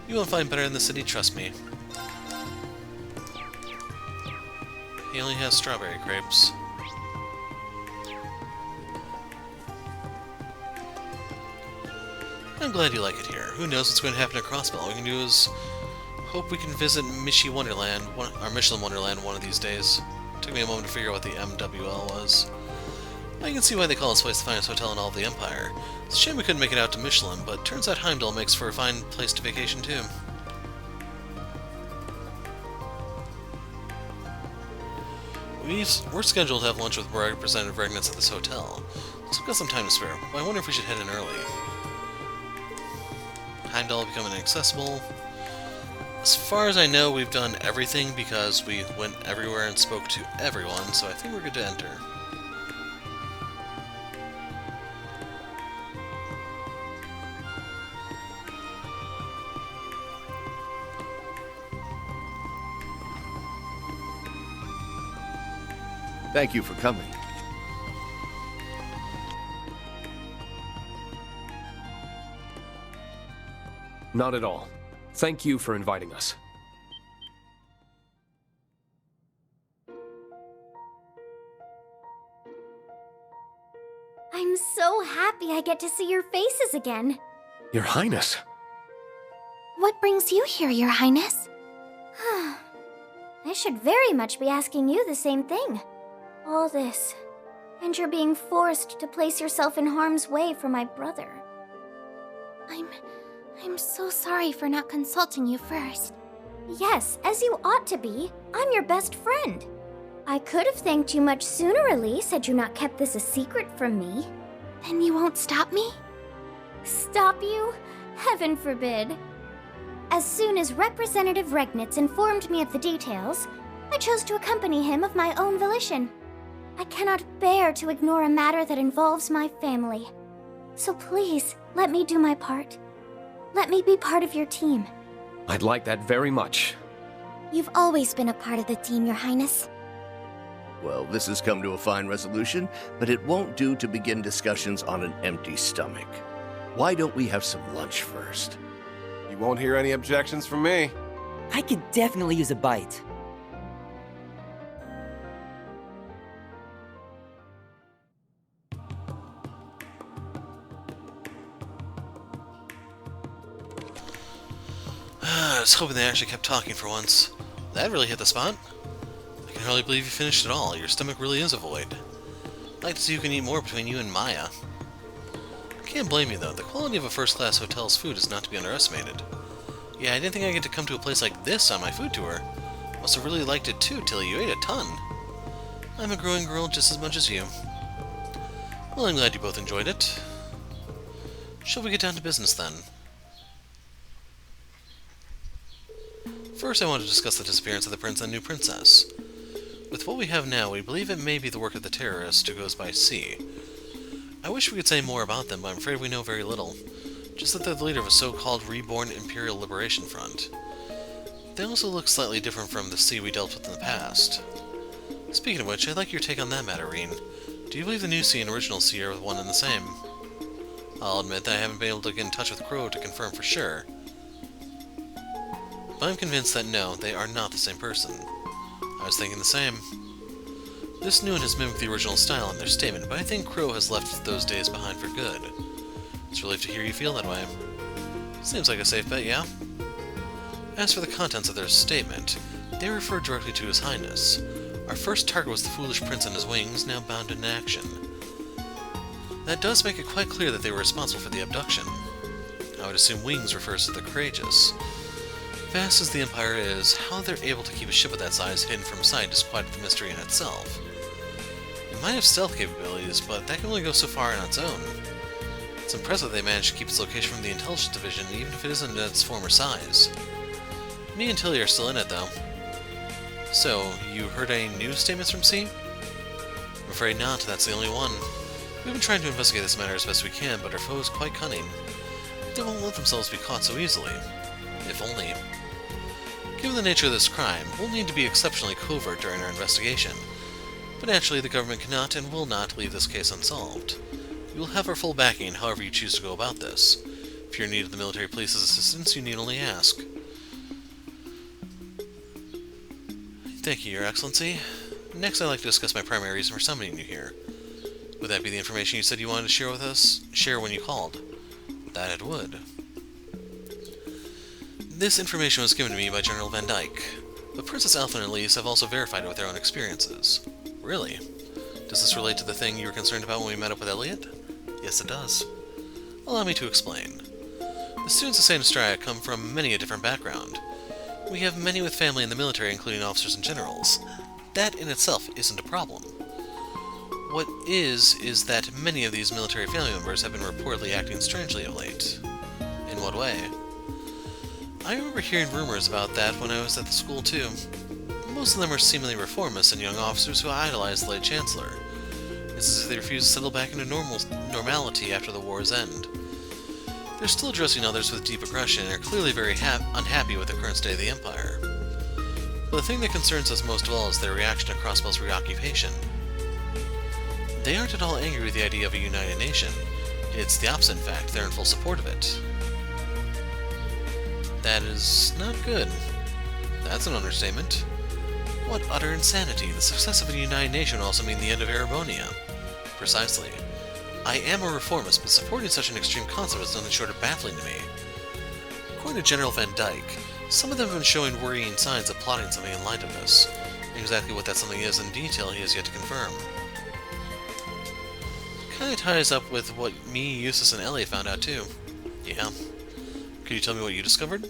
You won't find better in the city, trust me. He only has strawberry crepes. I'm glad you like it here. Who knows what's going to happen at Crossbell? All we can do is hope we can visit Michelin Wonderland one of these days. Took me a moment to figure out what the MWL was. I can see why they call this place the finest hotel in all of the Empire. It's a shame we couldn't make it out to Michelin, but turns out Heimdallr makes for a fine place to vacation too. We're scheduled to have lunch with Representative Regnitz at this hotel, so we've got some time to spare, but I wonder if we should head in early. Heimdallr becoming inaccessible. As far as I know, we've done everything because we went everywhere and spoke to everyone, so I think we're good to enter. Thank you for coming. Not at all. Thank you for inviting us. I'm so happy I get to see your faces again. Your Highness. What brings you here, Your Highness? I should very much be asking you the same thing. All this, and you're being forced to place yourself in harm's way for my brother. I'm so sorry for not consulting you first. Yes, as you ought to be. I'm your best friend. I could have thanked you much sooner, Elise, had you not kept this a secret from me. Then you won't stop me? Stop you? Heaven forbid. As soon as Representative Regnitz informed me of the details, I chose to accompany him of my own volition. I cannot bear to ignore a matter that involves my family. So please, let me do my part. Let me be part of your team. I'd like that very much. You've always been a part of the team, Your Highness. Well, this has come to a fine resolution, but it won't do to begin discussions on an empty stomach. Why don't we have some lunch first? You won't hear any objections from me. I could definitely use a bite. I was hoping they actually kept talking for once. That really hit the spot. I can hardly believe you finished it all. Your stomach really is a void. I'd like to see who can eat more between you and Maya. Can't blame you, though. The quality of a first-class hotel's food is not to be underestimated. Yeah, I didn't think I'd get to come to a place like this on my food tour. Must have really liked it too, Tilly. You ate a ton. I'm a growing girl just as much as you. Well, I'm glad you both enjoyed it. Shall we get down to business, then? First, I want to discuss the disappearance of the prince and new princess. With what we have now, we believe it may be the work of the terrorist who goes by C. I wish we could say more about them, but I'm afraid we know very little. Just that they're the leader of a so-called Reborn Imperial Liberation Front. They also look slightly different from the C we dealt with in the past. Speaking of which, I'd like your take on that matter, Rean. Do you believe the new C and original C are one and the same? I'll admit that I haven't been able to get in touch with Crow to confirm for sure. But I'm convinced that no, they are not the same person. I was thinking the same. This new one has mimicked the original style in their statement, but I think Crow has left those days behind for good. It's a relief to hear you feel that way. Seems like a safe bet, yeah? As for the contents of their statement, they refer directly to His Highness. Our first target was the foolish prince and his wings, now bound in action. That does make it quite clear that they were responsible for the abduction. I would assume wings refers to the courageous. Vast as the Empire is, how they're able to keep a ship of that size hidden from sight is quite the mystery in itself. It might have stealth capabilities, but that can only go so far on its own. It's impressive they managed to keep its location from the Intelligence Division, even if it isn't at its former size. Me and Tilly are still in it, though. So, you heard any news statements from C? I'm afraid not, that's the only one. We've been trying to investigate this matter as best we can, but our foe is quite cunning. They won't let themselves be caught so easily. If only. Given the nature of this crime, we'll need to be exceptionally covert during our investigation. But naturally, the government cannot and will not leave this case unsolved. You will have our full backing however you choose to go about this. If you're in need of the military police's assistance, you need only ask. Thank you, Your Excellency. Next, I'd like to discuss my primary reason for summoning you here. Would that be the information you said you wanted to share with us? Share when you called? That it would. This information was given to me by General Van Dyke, but Princess Alpha and Elise have also verified it with their own experiences. Really? Does this relate to the thing you were concerned about when we met up with Elliot? Yes, it does. Allow me to explain. The students of Saint Estrella come from many a different background. We have many with family in the military, including officers and generals. That in itself isn't a problem. What is that many of these military family members have been reportedly acting strangely of late. In what way? I remember hearing rumors about that when I was at the school too. Most of them are seemingly reformists and young officers who idolize the late Chancellor. It's as if they refuse to settle back into normality after the war's end. They're still addressing others with deep aggression and are clearly very unhappy with the current state of the Empire. But the thing that concerns us most of all is their reaction to Crossbell's reoccupation. They aren't at all angry with the idea of a united nation. It's the opposite, in fact. They're in full support of it. That is not good. That's an understatement. What utter insanity. The success of a united nation would also mean the end of Erebonia. Precisely. I am a reformist, but supporting such an extreme concept is nothing short of baffling to me. According to General Van Dyke, some of them have been showing worrying signs of plotting something in light of this. Exactly what that something is in detail he has yet to confirm. Kinda ties up with what me, Eustace, and Elliot found out too. Yeah. Could you tell me what you discovered?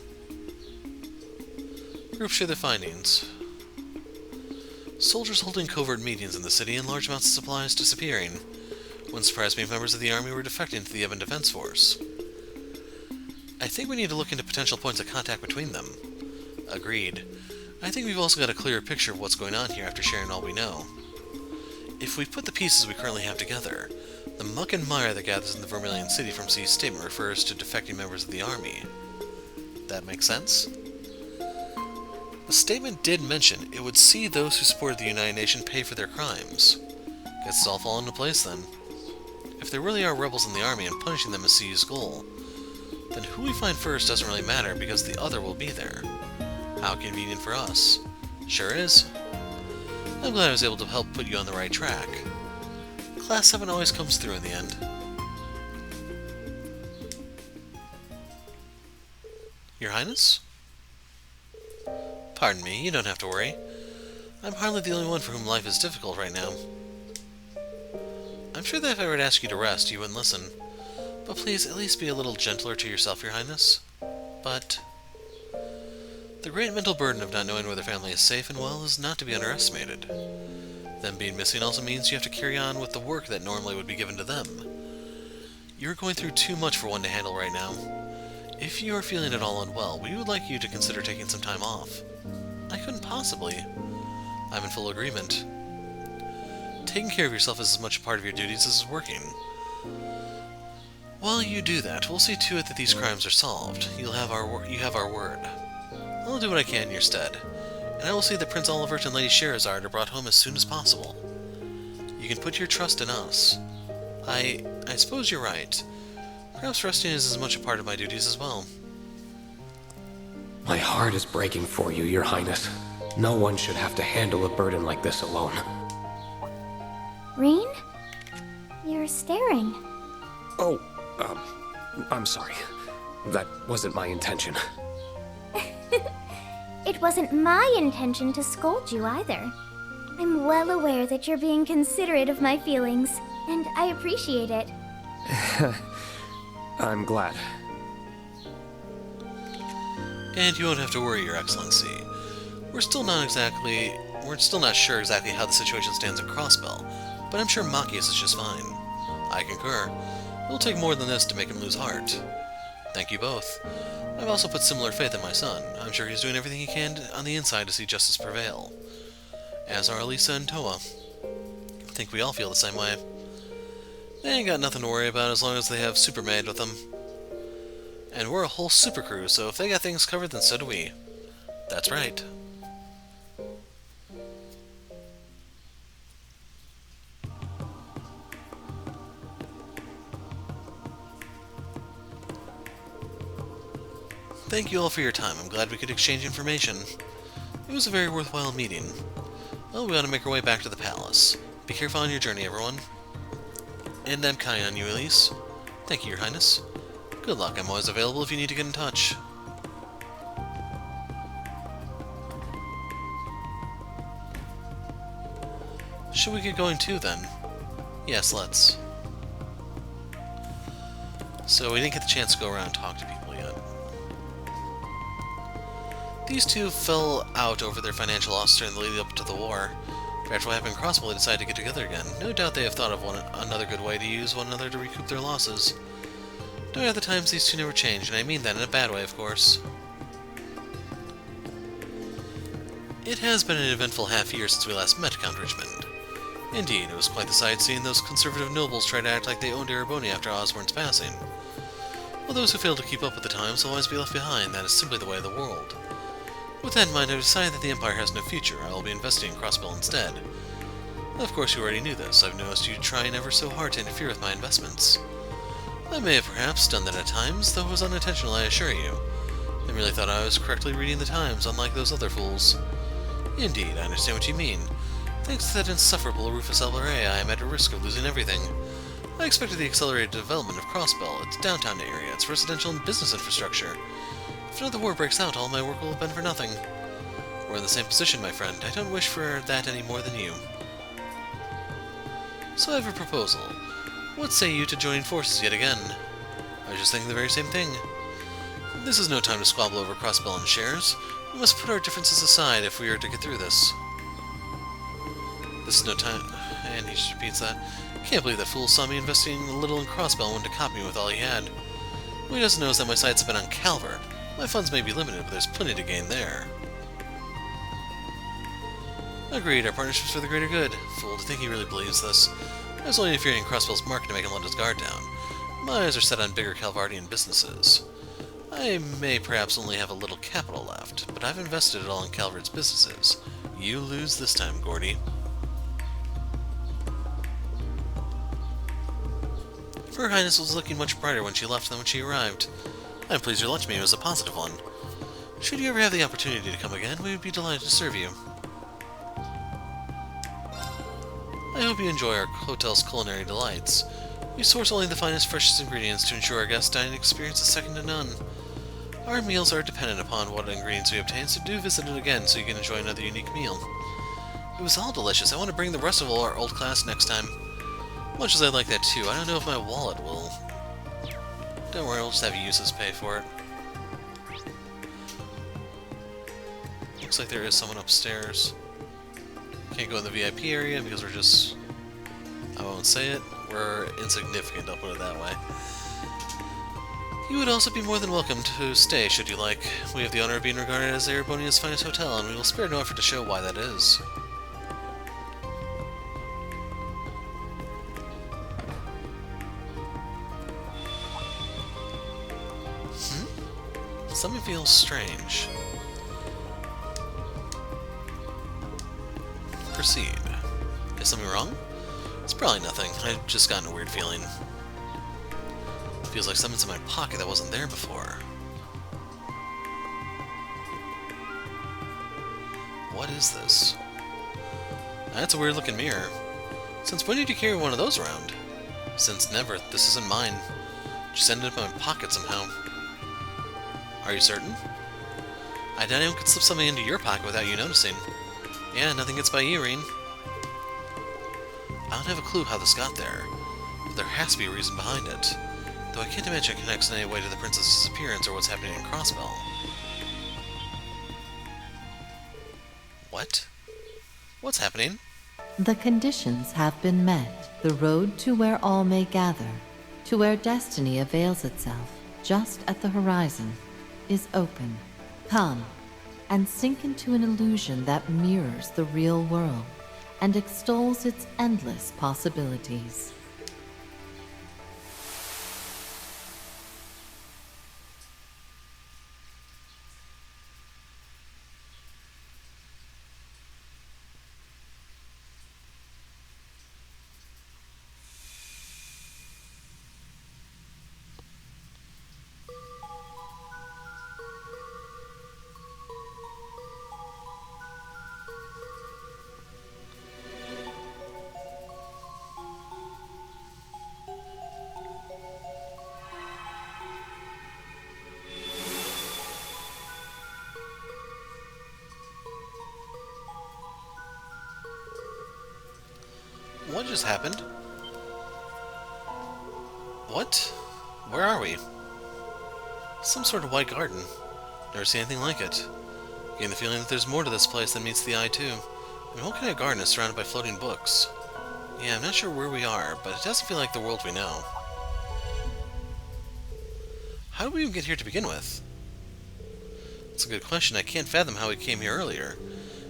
Group share their findings. Soldiers holding covert meetings in the city and large amounts of supplies disappearing. Wouldn't surprise me if members of the army were defecting to the Evan Defense Force. I think we need to look into potential points of contact between them. Agreed. I think we've also got a clearer picture of what's going on here after sharing all we know. If we put the pieces we currently have together, the muck and mire that gathers in the Vermilion City from C's statement refers to defecting members of the army. That makes sense? The statement did mention it would see those who supported the United Nation pay for their crimes. Guess it's all fallen into place then. If there really are rebels in the army and punishing them is C's goal, then who we find first doesn't really matter because the other will be there. How convenient for us. Sure is. I'm glad I was able to help put you on the right track. Class 7 always comes through in the end. Your Highness? Pardon me, you don't have to worry. I'm hardly the only one for whom life is difficult right now. I'm sure that if I were to ask you to rest, you wouldn't listen. But please, at least be a little gentler to yourself, Your Highness. But the great mental burden of not knowing whether family is safe and well is not to be underestimated. Them being missing also means you have to carry on with the work that normally would be given to them. You're going through too much for one to handle right now. If you are feeling at all unwell, we would like you to consider taking some time off. I couldn't possibly. I'm in full agreement. Taking care of yourself is as much a part of your duties as working. While you do that, we'll see to it that these crimes are solved. You have our word. I'll do what I can in your stead, and I will see that Prince Olivert and Lady Scheherazade are brought home as soon as possible. You can put your trust in us. I suppose you're right. Perhaps resting is as much a part of my duties as well. My heart is breaking for you, Your Highness. No one should have to handle a burden like this alone. Rean? You're staring. Oh, I'm sorry. That wasn't my intention. It wasn't my intention to scold you either. I'm well aware that you're being considerate of my feelings, and I appreciate it. I'm glad. And you won't have to worry, Your Excellency. We're still not sure exactly how the situation stands at Crossbell, but I'm sure Machias is just fine. I concur. It will take more than this to make him lose heart. Thank you both. I've also put similar faith in my son. I'm sure he's doing everything he can on the inside to see justice prevail. As are Elisa and Toa. I think we all feel the same way. They ain't got nothing to worry about as long as they have Supermaid with them. And we're a whole super crew, so if they got things covered, then so do we. That's right. Thank you all for your time. I'm glad we could exchange information. It was a very worthwhile meeting. Well, we ought to make our way back to the palace. Be careful on your journey, everyone. And I'm counting on you, Elise. Thank you, Your Highness. Good luck. I'm always available if you need to get in touch. Should we get going too, then? Yes, let's. So we didn't get the chance to go around and talk to people yet. These two fell out over their financial loss during the lead up to the war. After what happened in Crossbell, they decided to get together again. No doubt they have thought of another good way to use one another to recoup their losses. No other times these two never changed, and I mean that in a bad way, of course. It has been an eventful half-year since we last met, Count Richmond. Indeed, it was quite the sight seeing those conservative nobles try to act like they owned Ereboni after Osborne's passing. While those who fail to keep up with the times will always be left behind, that is simply the way of the world. With that in mind, I've decided that the Empire has no future. I will be investing in Crossbell instead. Of course, you already knew this. I've noticed you trying ever so hard to interfere with my investments. I may have perhaps done that at times, though it was unintentional, I assure you. I merely thought I was correctly reading the times, unlike those other fools. Indeed, I understand what you mean. Thanks to that insufferable Rufus Heimdallr, I am at a risk of losing everything. I expected the accelerated development of Crossbell, its downtown area, its residential and business infrastructure. If another war breaks out, all my work will have been for nothing. We're in the same position, my friend. I don't wish for that any more than you. So I have a proposal. What say you to joining forces yet again? I was just thinking the very same thing. This is no time to squabble over Crossbell and shares. We must put our differences aside if we are to get through this. This is no time... And he just repeats that. Can't believe that fool saw me investing a little in Crossbell and wanted to copy me with all he had. What he doesn't know is that my sights have been on Calvert. My funds may be limited, but there's plenty to gain there. Agreed, our partnership's for the greater good. Fool to think he really believes this. I was only interfering in Crossbell's market to make him let his guard down. My eyes are set on bigger Calvardian businesses. I may perhaps only have a little capital left, but I've invested it all in Calvert's businesses. You lose this time, Gordy. Her Highness was looking much brighter when she left than when she arrived. I'm pleased your lunch menu was a positive one. Should you ever have the opportunity to come again, we would be delighted to serve you. I hope you enjoy our hotel's culinary delights. We source only the finest, freshest ingredients to ensure our guests' dining experience is second to none. Our meals are dependent upon what ingredients we obtain, so do visit it again so you can enjoy another unique meal. It was all delicious. I want to bring the rest of our old class next time. Much as I'd like that too, I don't know if my wallet will. Don't worry, we'll just have Uses pay for it. Looks like there is someone upstairs. Can't go in the VIP area because we're just... I won't say it. We're insignificant, I'll put it that way. You would also be more than welcome to stay, should you like. We have the honor of being regarded as Erebonia's finest hotel, and we will spare no effort to show why that is. Something feels strange. Proceed. Is something wrong? It's probably nothing. I've just gotten a weird feeling. Feels like something's in my pocket that wasn't there before. What is this? That's a weird looking mirror. Since when did you carry one of those around? Since never. This isn't mine. Just ended up in my pocket somehow. Are you certain? I doubt anyone could slip something into your pocket without you noticing. Yeah, nothing gets by you, Rean. I don't have a clue how this got there, but there has to be a reason behind it. Though I can't imagine it connects in any way to the princess's disappearance or what's happening in Crossbell. What? What's happening? The conditions have been met. The road to where all may gather, to where destiny avails itself, just at the horizon, is open. Come, and sink into an illusion that mirrors the real world and extols its endless possibilities. What just happened? What? Where are we? Some sort of white garden. Never seen anything like it. Getting the feeling that there's more to this place than meets the eye, too. I mean, what kind of garden is surrounded by floating books? Yeah, I'm not sure where we are, but it doesn't feel like the world we know. How did we even get here to begin with? That's a good question. I can't fathom how we came here earlier.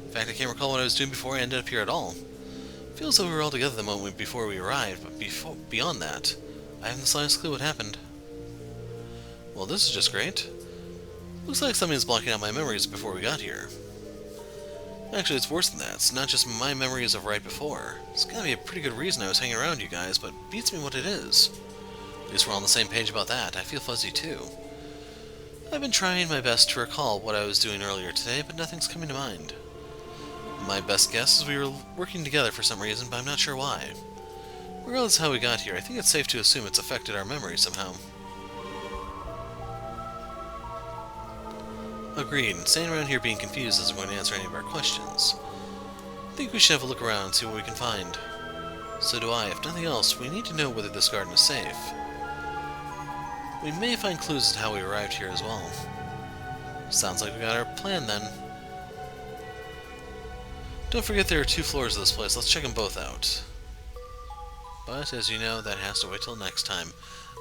In fact, I can't recall what I was doing before I ended up here at all. Feels as though we were all together the moment before we arrived, but beyond that, I haven't the slightest clue what happened. Well, this is just great. Looks like something's blocking out my memories before we got here. Actually, it's worse than that. It's not just my memories of right before. It's gotta be a pretty good reason I was hanging around you guys, but beats me what it is. At least we're on the same page about that. I feel fuzzy too. I've been trying my best to recall what I was doing earlier today, but nothing's coming to mind. My best guess is we were working together for some reason, but I'm not sure why. Regardless of how we got here, I think it's safe to assume it's affected our memory somehow. Agreed, and staying around here being confused isn't going to answer any of our questions. I think we should have a look around and see what we can find. So do I. If nothing else, we need to know whether this garden is safe. We may find clues as to how we arrived here as well. Sounds like we got our plan then. Don't forget there are 2 floors of this place. Let's check them both out. But, as you know, that has to wait till next time.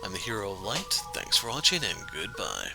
I'm the Hero of Light. Thanks for watching, and goodbye.